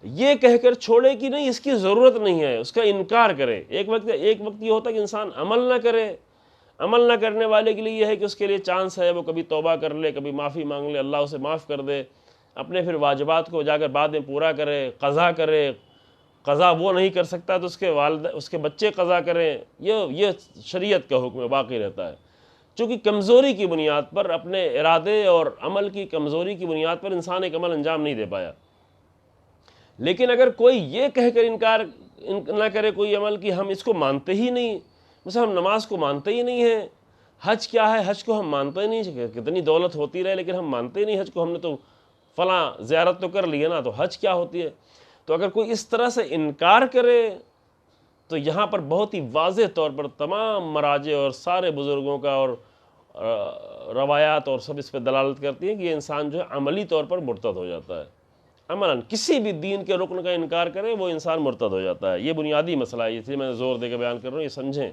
یہ کہہ کر چھوڑے کہ نہیں اس کی ضرورت نہیں ہے، اس کا انکار کرے۔ ایک وقت یہ ہوتا ہے کہ انسان عمل نہ کرے، عمل نہ کرنے والے کے لیے یہ ہے کہ اس کے لیے چانس ہے، وہ کبھی توبہ کر لے، کبھی معافی مانگ لے، اللہ اسے معاف کر دے، اپنے پھر واجبات کو جا کر بعد میں پورا کرے، قضا کرے، قضا وہ نہیں کر سکتا تو اس کے بچے قضا کریں، یہ شریعت کا حکم باقی رہتا ہے۔ چونکہ کمزوری کی بنیاد پر، اپنے ارادے اور عمل کی کمزوری کی بنیاد پر انسان ایک عمل انجام نہیں دے پایا۔ لیکن اگر کوئی یہ کہہ کر انکار نہ کرے کوئی عمل کہ ہم اس کو مانتے ہی نہیں، مثلا ہم نماز کو مانتے ہی نہیں ہیں، حج کیا ہے، حج کو ہم مانتے ہی نہیں، کتنی دولت ہوتی رہے لیکن ہم مانتے ہی نہیں حج کو، ہم نے تو فلاں زیارت تو کر لی ہے نا، تو حج کیا ہوتی ہے۔ تو اگر کوئی اس طرح سے انکار کرے تو یہاں پر بہت ہی واضح طور پر تمام مراجع اور سارے بزرگوں کا اور روایات اور سب اس پہ دلالت کرتی ہیں کہ یہ انسان جو ہے عملی طور پر مرتد ہو جاتا ہے۔ عملاً کسی بھی دین کے رکن کا انکار کرے وہ انسان مرتد ہو جاتا ہے۔ یہ بنیادی مسئلہ ہے، اس لیے میں زور دے کے بیان کر رہا ہوں، یہ سمجھیں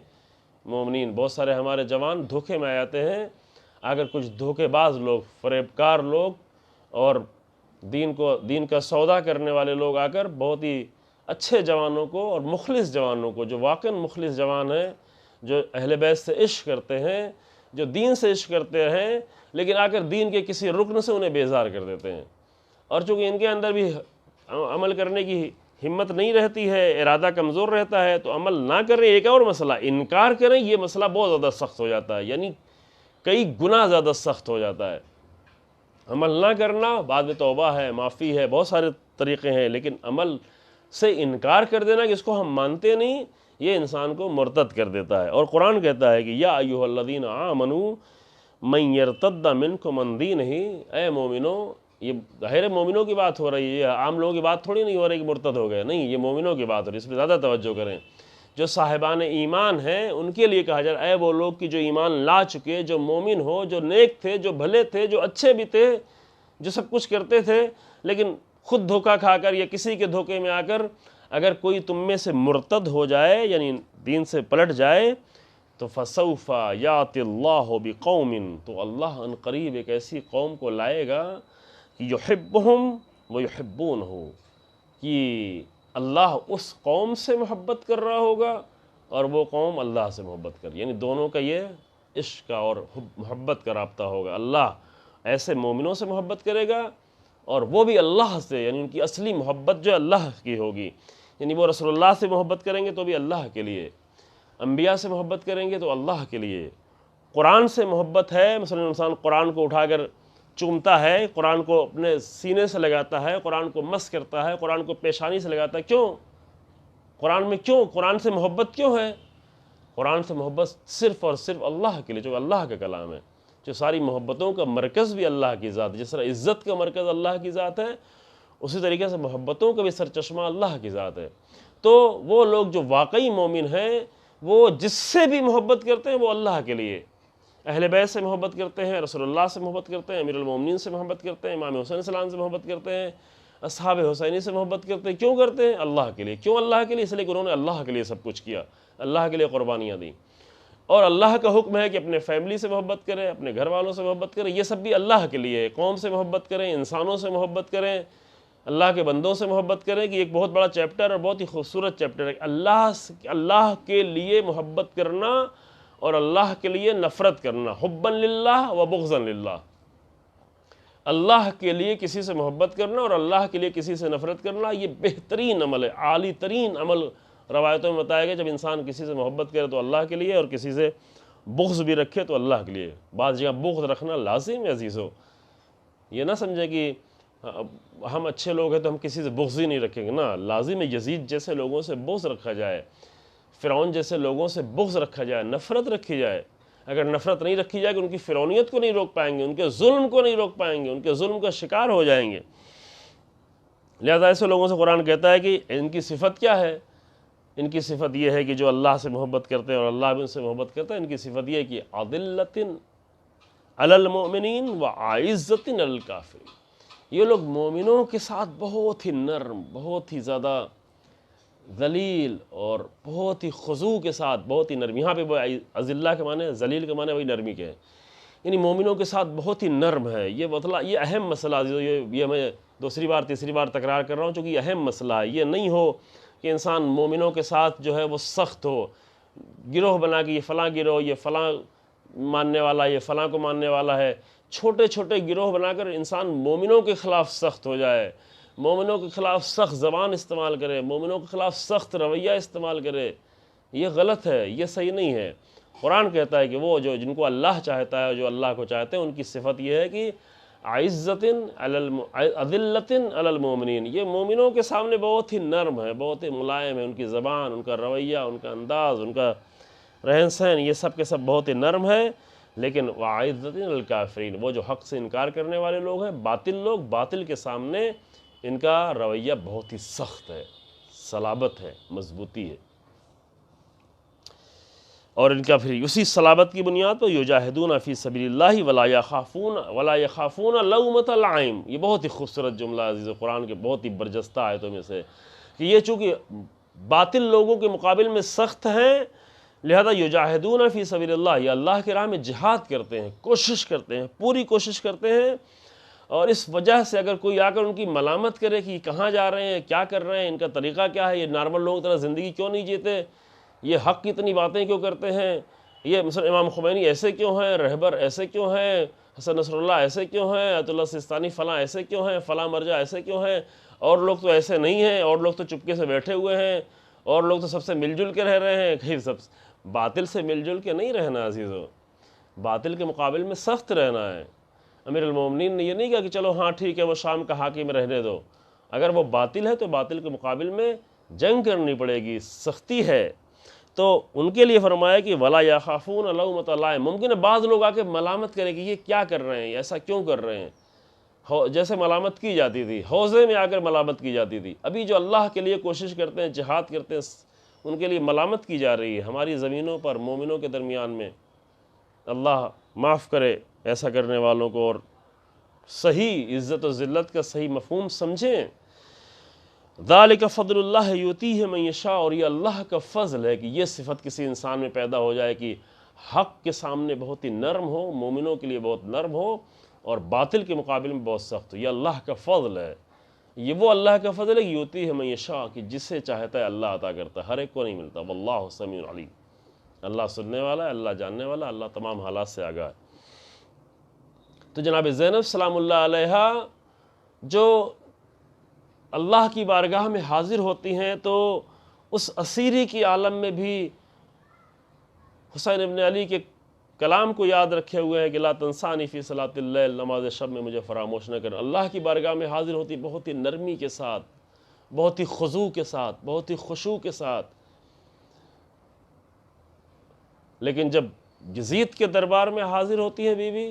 مومنین۔ بہت سارے ہمارے جوان دھوکے میں آتے ہیں، اگر کچھ دھوکے باز لوگ، فریب کار لوگ اور دین کا سودا کرنے والے لوگ آ کر بہت ہی اچھے جوانوں کو اور مخلص جوانوں کو، جو واقعاً مخلص جوان ہیں، جو اہل بیت سے عشق کرتے ہیں، جو دین سے عشق کرتے ہیں، لیکن آ کر دین کے کسی رکن سے انہیں بیزار کر دیتے ہیں۔ اور چونکہ ان کے اندر بھی عمل کرنے کی ہمت نہیں رہتی ہے، ارادہ کمزور رہتا ہے، تو عمل نہ کریں ایک اور مسئلہ، انکار کریں یہ مسئلہ بہت زیادہ سخت ہو جاتا ہے، یعنی کئی گنا زیادہ سخت ہو جاتا ہے۔ عمل نہ کرنا بعد میں توبہ ہے، معافی ہے، بہت سارے طریقے ہیں، لیکن عمل سے انکار کر دینا کہ اس کو ہم مانتے نہیں، یہ انسان کو مرتد کر دیتا ہے۔ اور قرآن کہتا ہے کہ یا ایھا الذین آمنوا من یرتد منکم عن دینہ، اے مومنو، یہ ظاہر مومنوں کی بات ہو رہی ہے، عام لوگوں کی بات تھوڑی نہیں ہو رہی کہ مرتد ہو گئے، نہیں، یہ مومنوں کی بات ہو رہی ہے، اس پہ زیادہ توجہ کریں۔ جو صاحبان ایمان ہیں ان کے لیے کہا جا رہا ہے، اے وہ لوگ کہ جو ایمان لا چکے، جو مومن ہو، جو نیک تھے، جو بھلے تھے، جو اچھے بھی تھے، جو سب کچھ کرتے تھے، لیکن خود دھوکہ کھا کر یا کسی کے دھوکے میں آ کر اگر کوئی تم میں سے مرتد ہو جائے، یعنی دین سے پلٹ جائے، تو فَسَوْفَ يَأْتِ اللَّهُ بِقَوْمٍ، تو اللہ ان قریب ایک ایسی قوم کو لائے گا کہ يُحِبُّهُمْ وَيُحِبُّونَهُ، کہ اللہ اس قوم سے محبت کر رہا ہوگا اور وہ قوم اللہ سے محبت کر، یعنی دونوں کا یہ عشق کا اور محبت کا رابطہ ہوگا۔ اللہ ایسے مومنوں سے محبت کرے گا اور وہ بھی اللہ سے، یعنی ان کی اصلی محبت جو اللہ کی ہوگی، یعنی وہ رسول اللہ سے محبت کریں گے تو بھی اللہ کے لیے، انبیاء سے محبت کریں گے تو اللہ کے لیے، قرآن سے محبت ہے، مثلا انسان قرآن کو اٹھا کر چومتا ہے، قرآن کو اپنے سینے سے لگاتا ہے، قرآن کو مس کرتا ہے، قرآن کو پیشانی سے لگاتا ہے، کیوں؟ قرآن میں کیوں؟ قرآن سے محبت کیوں ہے؟ قرآن سے محبت صرف اور صرف اللہ کے لیے، جو اللہ کا کلام ہے، جو ساری محبتوں کا مرکز بھی اللہ کی ذات ہے، جس طرح عزت کا مرکز اللہ کی ذات ہے، اسی طریقے سے محبتوں کا بھی سرچشمہ اللہ کی ذات ہے۔ تو وہ لوگ جو واقعی مومن ہیں، وہ جس سے بھی محبت کرتے ہیں وہ اللہ کے لیے، اہل بیت سے محبت کرتے ہیں، رسول اللہ سے محبت کرتے ہیں، امیر المومنین سے محبت کرتے ہیں، امام حسین علیہ السلام سے محبت کرتے ہیں، اصحاب حسینی سے محبت کرتے ہیں۔ کیوں کرتے ہیں؟ اللہ کے لیے۔ کیوں اللہ کے لیے؟ اس لیے کہ انہوں نے اللہ کے لیے سب کچھ کیا، اللہ کے لیے قربانیاں دیں، اور اللہ کا حکم ہے کہ اپنے فیملی سے محبت کریں، اپنے گھر والوں سے محبت کریں، یہ سب بھی اللہ کے لیے ہے۔ قوم سے محبت کریں، انسانوں سے محبت کریں، اللہ کے بندوں سے محبت کریں، کہ ایک بہت بڑا چیپٹر اور بہت ہی خوبصورت چیپٹر ہے، اللہ کے لیے محبت کرنا اور اللہ کے لیے نفرت کرنا، حبا للہ و بغضا للہ، اللہ کے لیے کسی سے محبت کرنا اور اللہ کے لیے کسی سے نفرت کرنا، یہ بہترین عمل ہے، عالی ترین عمل۔ روایتوں میں بتایا گیا جب انسان کسی سے محبت کرے تو اللہ کے لیے، اور کسی سے بغض بھی رکھے تو اللہ کے لیے۔ بعض جگہ بغض رکھنا لازم ہے عزیزو، یہ نہ سمجھے کہ ہم اچھے لوگ ہیں تو ہم کسی سے بغض ہی نہیں رکھیں گے، نا، لازم ہے یزید جیسے لوگوں سے بغض رکھا جائے، فرعون جیسے لوگوں سے بغض رکھا جائے، نفرت رکھی جائے۔ اگر نفرت نہیں رکھی جائے کہ ان کی فرعونیت کو نہیں روک پائیں گے، ان کے ظلم کو نہیں روک پائیں گے، ان کے ظلم کا شکار ہو جائیں گے۔ لہذا ایسے لوگوں سے قرآن کہتا ہے کہ ان کی صفت کیا ہے؟ ان کی صفت یہ ہے کہ جو اللہ سے محبت کرتے ہیں اور اللہ بھی ان سے محبت کرتا ہے، ان کی صفت یہ ہے کہ عَذِلَّةٍ عَلَى الْمُؤْمِنِينَ وَعَزَّةٍ عَلَى الْكَافِرِينَ، یہ لوگ مومنوں کے ساتھ بہت ہی نرم، بہت ہی زیادہ ذلیل اور بہت ہی خضوع کے ساتھ، بہت ہی نرم، یہاں پہ وہ عذلہ کے معنی، ذلیل کے معنی وہی نرمی کے ہیں، یعنی مومنوں کے ساتھ بہت ہی نرم ہے۔ یہ اہم مسئلہ، یہ میں دوسری بار تیسری بار تکرار کر رہا ہوں چونکہ یہ اہم مسئلہ ہے۔ یہ نہیں ہو کہ انسان مومنوں کے ساتھ جو ہے وہ سخت ہو، گروہ بنا کے یہ فلاں گروہ، یہ فلاں ماننے والا، یہ فلاں کو ماننے والا ہے، چھوٹے چھوٹے گروہ بنا کر انسان مومنوں کے خلاف سخت ہو جائے، مومنوں کے خلاف سخت زبان استعمال کرے، مومنوں کے خلاف سخت رویہ استعمال کرے، یہ غلط ہے، یہ صحیح نہیں ہے۔ قرآن کہتا ہے کہ وہ جن کو اللہ چاہتا ہے، جو اللہ کو چاہتے ہیں، ان کی صفت یہ ہے کہ اذلۃ علی المؤمنین، یہ مومنوں کے سامنے بہت ہی نرم ہے، بہت ہی ملائم ہے، ان کی زبان، ان کا رویہ، ان کا انداز، ان کا رہن سہن، یہ سب کے سب بہت ہی نرم ہے۔ لیکن وَعِزَّةٍ لِلْكَافِرِينَ، وہ جو حق سے انکار کرنے والے لوگ ہیں، باطل لوگ، باطل کے سامنے ان کا رویہ بہت ہی سخت ہے، صلابت ہے، مضبوطی ہے، اور ان کا پھر اسی صلابت کی بنیاد پر یجاہدون فی سبیل اللہ ولا یخافون لومۃ لائم۔ یہ بہت ہی خوبصورت جملہ عزیز قرآن کے بہت ہی برجستہ آیتوں میں سے، کہ یہ چونکہ باطل لوگوں کے مقابل میں سخت ہیں، لہذا یجاہدون فی سبیل اللہ، یہ اللہ کی راہ میں جہاد کرتے ہیں، کوشش کرتے ہیں، پوری کوشش کرتے ہیں۔ اور اس وجہ سے اگر کوئی آ کر ان کی ملامت کرے کہ کہاں جا رہے ہیں، کیا کر رہے ہیں، ان کا طریقہ کیا ہے، یہ نارمل لوگوں کی طرح زندگی کیوں نہیں جیتے، یہ حق کی اتنی باتیں کیوں کرتے ہیں، یہ مثلا امام خمینی ایسے کیوں ہیں، رہبر ایسے کیوں ہیں، حسن نصر اللہ ایسے کیوں ہیں، آیت اللہ سستانی فلاں ایسے کیوں ہیں، فلاں مرجع ایسے کیوں ہیں، اور لوگ تو ایسے نہیں ہیں، اور لوگ تو چپکے سے بیٹھے ہوئے ہیں، اور لوگ تو سب سے مل جل کے رہ رہے ہیں، کہیں سب باطل سے مل جل کے نہیں رہنا عزیزو، باطل کے مقابل میں سخت رہنا ہے۔ امیر المومنین نے یہ نہیں کہا کہ چلو ہاں ٹھیک ہے وہ شام کا حاکم رہنے دو، اگر وہ باطل ہے تو باطل کے مقابل میں جنگ کرنی پڑے گی، سختی ہے۔ تو ان کے لیے فرمایا کہ ولا یخافون لومۃ لائم، ممکن ہے بعض لوگ آ کے ملامت کریں کہ یہ کیا کر رہے ہیں، ایسا کیوں کر رہے ہیں، جیسے ملامت کی جاتی تھی، حوضے میں آ کر ملامت کی جاتی تھی۔ ابھی جو اللہ کے لیے کوشش کرتے ہیں، جہاد کرتے ہیں، ان کے لیے ملامت کی جا رہی ہے ہماری زمینوں پر، مومنوں کے درمیان میں۔ اللہ معاف کرے ایسا کرنے والوں کو، اور صحیح عزت و ذلت کا صحیح مفہوم سمجھیں۔ ذالک فضل اللہ یؤتیہ من یشاء، اور یہ اللہ کا فضل ہے کہ یہ صفت کسی انسان میں پیدا ہو جائے کہ حق کے سامنے بہت ہی نرم ہو، مومنوں کے لیے بہت نرم ہو، اور باطل کے مقابل میں بہت سخت ہو۔ یہ اللہ کا فضل ہے، یہ وہ اللہ کا فضل ہے کہ یؤتیہ من یشاء، کہ جسے چاہتا ہے اللہ عطا کرتا ہے، ہر ایک کو نہیں ملتا۔ واللہ سمیع علیم، اللہ سننے والا ہے، اللہ جاننے والا، اللہ تمام حالات سے آگاہ ہے۔ تو جناب زینب سلام اللہ علیہا جو اللہ کی بارگاہ میں حاضر ہوتی ہیں، تو اس اسیری کی عالم میں بھی حسین ابن علی کے کلام کو یاد رکھے ہوئے ہیں کہ لا تنسانی فی صلاۃ اللیل، نماز شب میں مجھے فراموش نہ کر۔ اللہ کی بارگاہ میں حاضر ہوتی بہت ہی نرمی کے ساتھ، بہت ہی خضوع کے ساتھ، بہت ہی خشوع کے ساتھ، لیکن جب یزید کے دربار میں حاضر ہوتی ہے بی بی،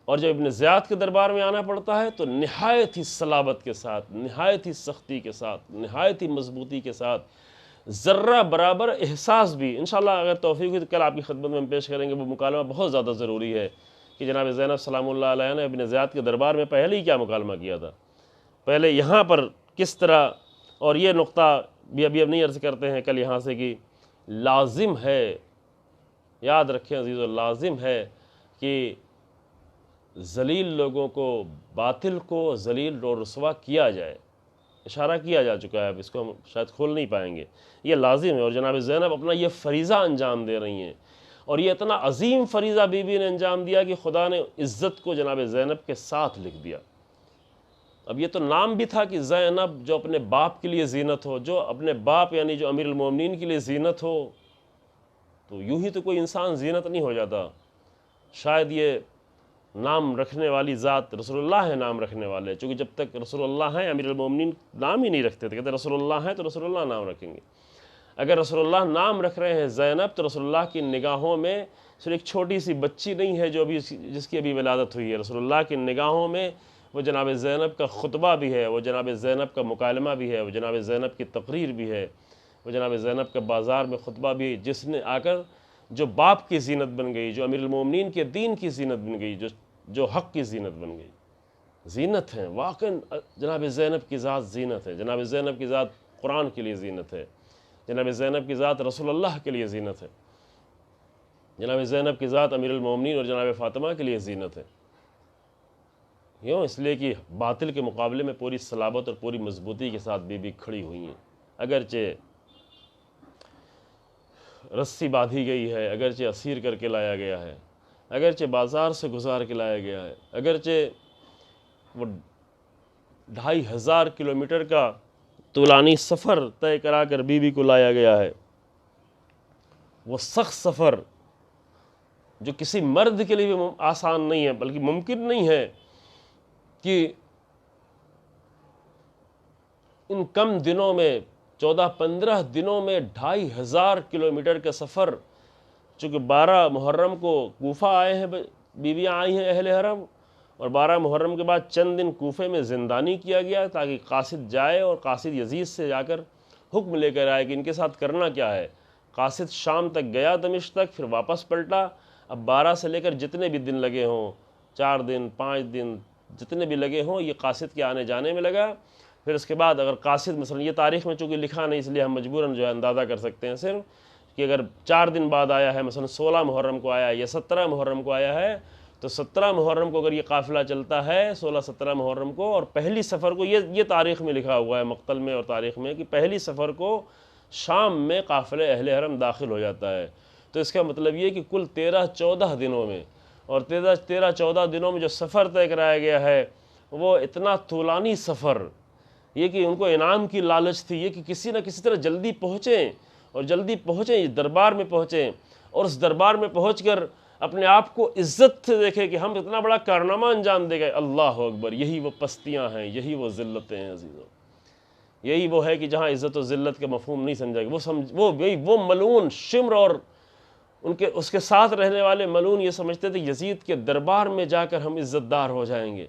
اور جب ابن زیاد کے دربار میں آنا پڑتا ہے، تو نہایت ہی صلابت کے ساتھ، نہایت ہی سختی کے ساتھ، نہایت ہی مضبوطی کے ساتھ، ذرہ برابر احساس بھی، انشاءاللہ اگر توفیق ہوئی تو کل آپ کی خدمت میں ہم پیش کریں گے، وہ مکالمہ بہت زیادہ ضروری ہے کہ جناب زینب سلام اللہ علیہ نے ابن زیاد کے دربار میں پہلے ہی کیا مکالمہ کیا تھا، پہلے یہاں پر کس طرح، اور یہ نقطہ بھی ابھی نہیں عرض کرتے ہیں کل یہاں سے، کہ لازم ہے، یاد رکھیں عزیزو، لازم ہے کہ ذلیل لوگوں کو، باطل کو ذلیل و رسوا کیا جائے۔ اشارہ کیا جا چکا ہے، اب اس کو ہم شاید کھول نہیں پائیں گے، یہ لازم ہے۔ اور جناب زینب اپنا یہ فریضہ انجام دے رہی ہیں، اور یہ اتنا عظیم فریضہ بی بی نے انجام دیا کہ خدا نے عزت کو جناب زینب کے ساتھ لکھ دیا۔ اب یہ تو نام بھی تھا کہ زینب جو اپنے باپ کے لیے زینت ہو، جو اپنے باپ یعنی جو امیر المومنین کے لیے زینت ہو، تو یوں ہی تو کوئی انسان زینت نہیں ہو جاتا۔ شاید یہ نام رکھنے والی ذات رسول اللہ ہے، نام رکھنے والے، چونکہ جب تک رسول اللہ ہیں امیر المومنین نام ہی نہیں رکھتے تھے، کہتے رسول اللہ ہیں تو رسول اللہ نام رکھیں گے۔ اگر رسول اللہ نام رکھ رہے ہیں زینب، تو رسول اللہ کی نگاہوں میں صرف ایک چھوٹی سی بچی نہیں ہے جو جس کی ابھی ولادت ہوئی ہے، رسول اللہ کی نگاہوں میں وہ جناب زینب کا خطبہ بھی ہے، وہ جناب زینب کا مکالمہ بھی ہے، وہ جناب زینب کی تقریر بھی ہے، وہ جناب زینب کا بازار میں خطبہ بھی، جس نے آ کر جو باپ کی زینت بن گئی، جو امیر المومنین کے دین کی زینت بن گئی، جو حق کی زینت بن گئی۔ زینت ہے واقعا، جناب زینب کی ذات زینت ہے، جناب زینب کی ذات قرآن کے لیے زینت ہے، جناب زینب کی ذات رسول اللہ کے لیے زینت ہے، جناب زینب کی ذات امیر المومنین اور جناب فاطمہ کے لیے زینت ہے۔ کیوں؟ اس لیے کہ باطل کے مقابلے میں پوری صلابت اور پوری مضبوطی کے ساتھ بی بی کھڑی ہوئی ہیں، اگرچہ رسی باندھی گئی ہے، اگرچہ اسیر کر کے لایا گیا ہے، اگرچہ بازار سے گزار کے لایا گیا ہے، اگرچہ وہ 2,500 کلومیٹر کا طولانی سفر طے کرا کر بیوی کو لایا گیا ہے۔ وہ سخت سفر جو کسی مرد کے لیے بھی آسان نہیں ہے، بلکہ ممکن نہیں ہے کہ ان کم دنوں میں 14-15 دنوں میں 2,500 کلومیٹر کا سفر، چونکہ 12 محرم کو کوفہ آئے ہیں، بیویاں آئی ہیں اہل حرم، اور 12 محرم کے بعد چند دن کوفے میں زندانی کیا گیا تاکہ قاصد جائے اور قاصد یزید سے جا کر حکم لے کر آئے کہ ان کے ساتھ کرنا کیا ہے۔ قاصد شام تک گیا، دمشق تک، پھر واپس پلٹا۔ اب 12 سے لے کر جتنے بھی دن لگے ہوں، 4 دن 5 دن جتنے بھی لگے ہوں، یہ قاصد کے آنے جانے میں لگا۔ پھر اس کے بعد اگر قاصد مثلا یہ تاریخ میں چونکہ لکھا نہیں، اس لیے ہم مجبوراً جو ہے اندازہ کر سکتے ہیں صرف کہ اگر 4 دن بعد آیا ہے، مثلا 16 محرم کو آیا ہے یا 17 محرم کو آیا ہے، تو 17 محرم کو اگر یہ قافلہ چلتا ہے 16-17 محرم کو، اور پہلی سفر کو یہ تاریخ میں لکھا ہوا ہے مقتل میں اور تاریخ میں کہ پہلی سفر کو شام میں قافلہ اہل حرم داخل ہو جاتا ہے، تو اس کا مطلب یہ کہ کل 13-14 دنوں میں، اور 13-14 دنوں میں جو سفر طے کرایا گیا ہے وہ اتنا طولانی سفر، یہ کہ ان کو انعام کی لالچ تھی، یہ کہ کسی نہ کسی طرح جلدی پہنچیں اور جلدی پہنچیں، دربار میں پہنچیں، اور اس دربار میں پہنچ کر اپنے آپ کو عزت سے دیکھیں کہ ہم اتنا بڑا کارنامہ انجام دے گئے۔ اللہ اکبر، یہی وہ پستیاں ہیں، یہی وہ ذلتیں ہیں عزیزوں، یہی وہ ہے کہ جہاں عزت و ذلت کا مفہوم نہیں سمجھا گیا۔ وہ ملعون شمر اور اس کے ساتھ رہنے والے ملعون یہ سمجھتے تھے یزید کے دربار میں جا کر ہم عزت دار ہو جائیں گے،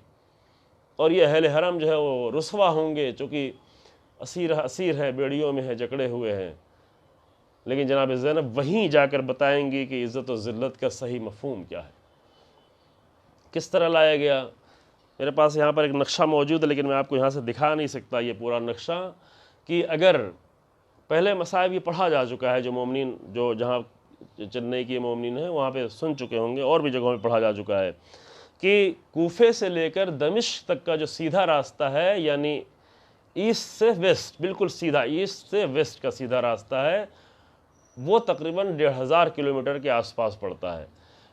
اور یہ اہل حرم جو ہے وہ رسوا ہوں گے، چونکہ اسیر ہے، بیڑیوں میں ہے، جکڑے ہوئے ہیں۔ لیکن جناب زینب وہیں جا کر بتائیں گی کہ عزت و ذلت کا صحیح مفہوم کیا ہے، کس طرح لایا گیا۔ میرے پاس یہاں پر ایک نقشہ موجود ہے، لیکن میں آپ کو یہاں سے دکھا نہیں سکتا یہ پورا نقشہ، کہ اگر پہلے مصائب یہ پڑھا جا چکا ہے، جو مومنین جو جہاں چنئی کے مومنین ہیں وہاں پہ سن چکے ہوں گے، اور بھی جگہوں پہ پڑھا جا چکا ہے کہ کوفے سے لے کر دمشق تک کا جو سیدھا راستہ ہے، یعنی ایسٹ سے ویسٹ، بالکل سیدھا ایسٹ سے ویسٹ کا سیدھا راستہ ہے، وہ تقریباً 1,500 کلومیٹر کے آس پاس پڑتا ہے۔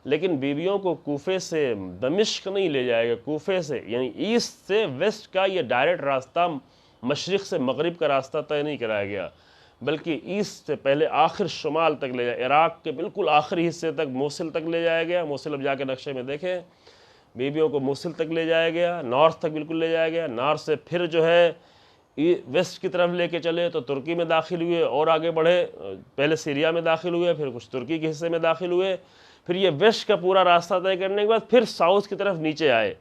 لیکن بیویوں کو کوفے سے دمشق نہیں لے جائے گا، کوفے سے یعنی ایسٹ سے ویسٹ کا یہ ڈائریکٹ راستہ، مشرق سے مغرب کا راستہ طے نہیں کرایا گیا، بلکہ ایسٹ سے پہلے آخر شمال تک لے جائے، عراق کے بالکل آخری حصے تک، موصل تک لے جایا گیا۔ موصل اب جا کے نقشے میں دیکھیں، بیویوں کو موصل تک لے جایا گیا، نارتھ تک بالکل لے جایا گیا، نارتھ سے پھر جو ہے ویسٹ کی طرف لے کے چلے تو ترکی میں داخل ہوئے اور آگے بڑھے، پہلے سیریا میں داخل ہوئے، پھر کچھ ترکی کے حصے میں داخل ہوئے، پھر یہ ویسٹ کا پورا راستہ طے کرنے کے بعد پھر ساؤتھ کی طرف نیچے آئے،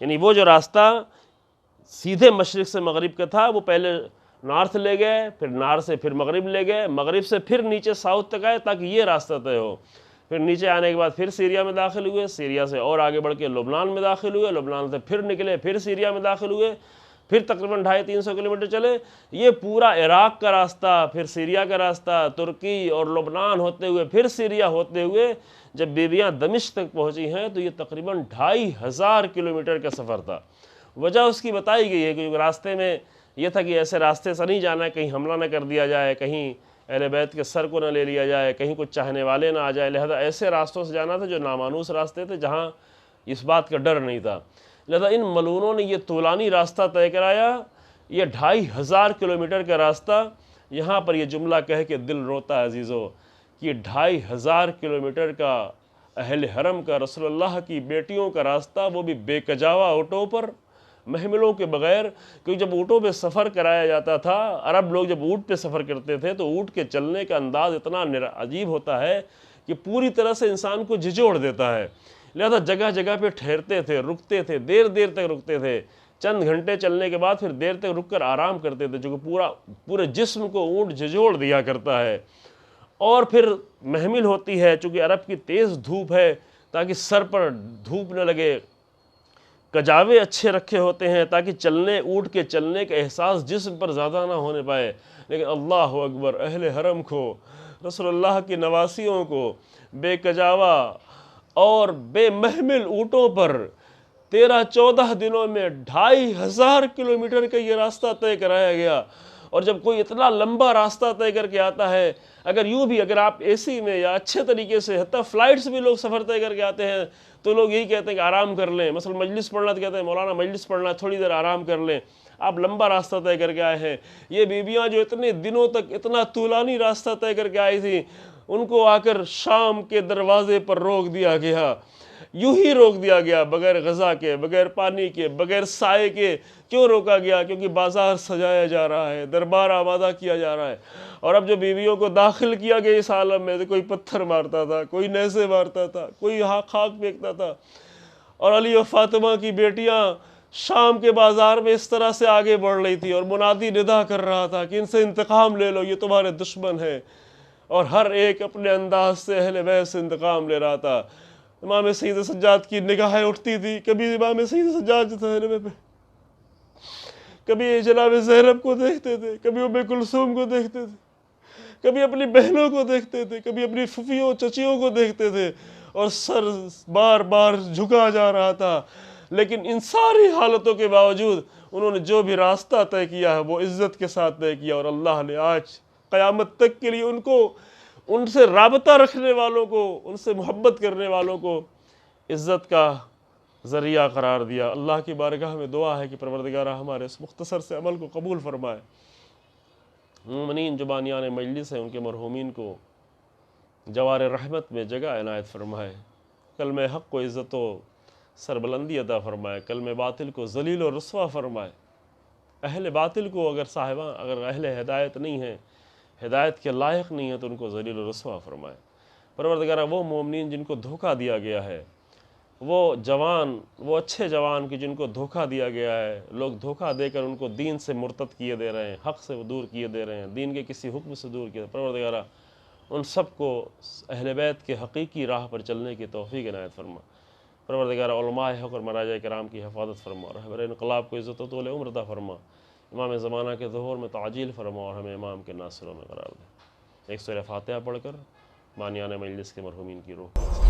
یعنی وہ جو راستہ سیدھے مشرق سے مغرب کا تھا وہ پہلے نارتھ لے گئے، پھر نارتھ سے پھر مغرب لے گئے، مغرب سے پھر نیچے ساؤتھ تک آئے تاکہ یہ راستہ طے ہو۔ پھر نیچے آنے کے بعد پھر سیریا میں داخل ہوئے، سیریا سے اور آگے بڑھ کے لبنان میں داخل ہوئے، لبنان سے پھر نکلے، پھر سیریا میں داخل ہوئے، پھر تقریباً 250-300 کلومیٹر چلے، یہ پورا عراق کا راستہ، پھر سیریا کا راستہ، ترکی اور لبنان ہوتے ہوئے پھر سیریا ہوتے ہوئے جب بیویاں دمشق تک پہنچی ہیں تو یہ تقریباً 2,500 کلومیٹر کا سفر تھا۔ وجہ اس کی بتائی گئی ہے کہ راستے میں یہ تھا کہ ایسے راستے سے نہیں جانا ہے، کہیں حملہ نہ کر دیا جائے، کہیں اہل بیت کے سر کو نہ لے لیا جائے، کہیں کچھ چاہنے والے نہ آ جائے، لہذا ایسے راستوں سے جانا تھا جو نامانوس راستے تھے، جہاں اس بات کا ڈر نہیں تھا۔ لہذا ان ملعونوں نے یہ طولانی راستہ طے کرایا، یہ 2,500 کلومیٹر کا راستہ۔ یہاں پر یہ جملہ کہہ کے دل روتا ہے عزیزو کہ 2,500 کلومیٹر کا اہل حرم کا، رسول اللہ کی بیٹیوں کا راستہ، وہ بھی بے کجاوا اونٹوں پر، محملوں کے بغیر، کیونکہ جب اونٹوں پہ سفر کرایا جاتا تھا، عرب لوگ جب اونٹ پہ سفر کرتے تھے تو اونٹ کے چلنے کا انداز اتنا عجیب ہوتا ہے کہ پوری طرح سے انسان کو جھجوڑ دیتا ہے، لہذا جگہ جگہ پہ ٹھہرتے تھے، رکتے تھے، دیر دیر تک رکتے تھے، چند گھنٹے چلنے کے بعد پھر دیر تک رک کر آرام کرتے تھے، جو کہ پورے جسم کو اونٹ جھجوڑ دیا کرتا ہے۔ اور پھر محمل ہوتی ہے، چونکہ عرب کی تیز دھوپ ہے تاکہ سر پر دھوپ نہ لگے، کجاوے اچھے رکھے ہوتے ہیں تاکہ اونٹ کے چلنے کا احساس جسم پر زیادہ نہ ہونے پائے، لیکن اللہ اکبر، اہل حرم کو، رسول اللہ کی نواسیوں کو بے کجاوا اور بے محمل اونٹوں پر 13-14 دنوں میں 2,500 کلومیٹر کا یہ راستہ طے کرایا گیا، اور جب کوئی اتنا لمبا راستہ طے کر کے آتا ہے، اگر یوں بھی اگر آپ اے سی میں یا اچھے طریقے سے، حتیٰ فلائٹ سے بھی لوگ سفر طے کر کے آتے ہیں تو لوگ یہی کہتے ہیں کہ آرام کر لیں، مثلا مجلس پڑھنا تو کہتے ہیں مولانا مجلس پڑھنا ہے، تھوڑی دیر آرام کر لیں، آپ لمبا راستہ طے کر کے آئے ہیں۔ یہ بیویاں جو اتنے دنوں تک اتنا طولانی راستہ طے کر کے آئی تھیں، ان کو آ کر شام کے دروازے پر روک دیا گیا، یوں ہی روک دیا گیا، بغیر غذا کے، بغیر پانی کے، بغیر سائے کے۔ کیوں روکا گیا؟ کیونکہ بازار سجایا جا رہا ہے، دربار آمادہ کیا جا رہا ہے۔ اور اب جو بیویوں کو داخل کیا گیا اس عالم میں، تو کوئی پتھر مارتا تھا، کوئی نیزے مارتا تھا، کوئی خاک پھینکتا تھا، اور علی و فاطمہ کی بیٹیاں شام کے بازار میں اس طرح سے آگے بڑھ رہی تھی، اور منادی ندا کر رہا تھا کہ ان سے انتقام لے لو، یہ تمہارے دشمن ہیں، اور ہر ایک اپنے انداز سے اہل بیت سے انتقام لے رہا تھا۔ امام سید سجاد کی نگاہیں اٹھتی تھی، کبھی امام سید سجاد جو تھے پہ، کبھی جناب زینب کو دیکھتے تھے، کبھی ام کلثوم کو دیکھتے تھے، کبھی اپنی بہنوں کو دیکھتے تھے، کبھی اپنی پھوپھیوں چچیوں کو دیکھتے تھے، اور سر بار بار جھکا جا رہا تھا۔ لیکن ان ساری حالتوں کے باوجود انہوں نے جو بھی راستہ طے کیا ہے وہ عزت کے ساتھ طے کیا، اور اللہ نے آج قیامت تک کے لیے ان کو، ان سے رابطہ رکھنے والوں کو، ان سے محبت کرنے والوں کو عزت کا ذریعہ قرار دیا۔ اللہ کی بارگاہ میں دعا ہے کہ پروردگارہ ہمارے اس مختصر سے عمل کو قبول فرمائے۔ مومنین جو بانیان مجلس ہیں ان کے مرحومین کو جوار رحمت میں جگہ عنایت فرمائے، کلمہ حق کو عزت و سربلندی عطا فرمائے، کلمہ باطل کو ذلیل و رسوا فرمائے۔ اہل باطل کو اگر اہل ہدایت نہیں ہیں، ہدایت کے لائق نہیں ہیں، تو ان کو ذلیل و رسوا فرمائے۔ پروردگارہ وہ مومنین جن کو دھوکہ دیا گیا ہے، وہ جوان، وہ اچھے جوان کی جن کو دھوکہ دیا گیا ہے، لوگ دھوکہ دے کر ان کو دین سے مرتد کیے دے رہے ہیں، حق سے دور کیے دے رہے ہیں، دین کے کسی حکم سے دور کیے، پروردگارہ ان سب کو اہل بیت کے حقیقی راہ پر چلنے کی توفیق عنایت فرما۔ پروردگارہ علماء حق اور مراجع کرام کی حفاظت فرما، رہبر انقلاب کو عزت و طول عمر عطا فرما، امام زمانہ کے ظہور میں تعجیل فرما، اور ہمیں امام کے ناصروں میں قرار دے۔ ایک سورہ فاتحہ پڑھ کر بانیان مجلس کے مرحومین کی روح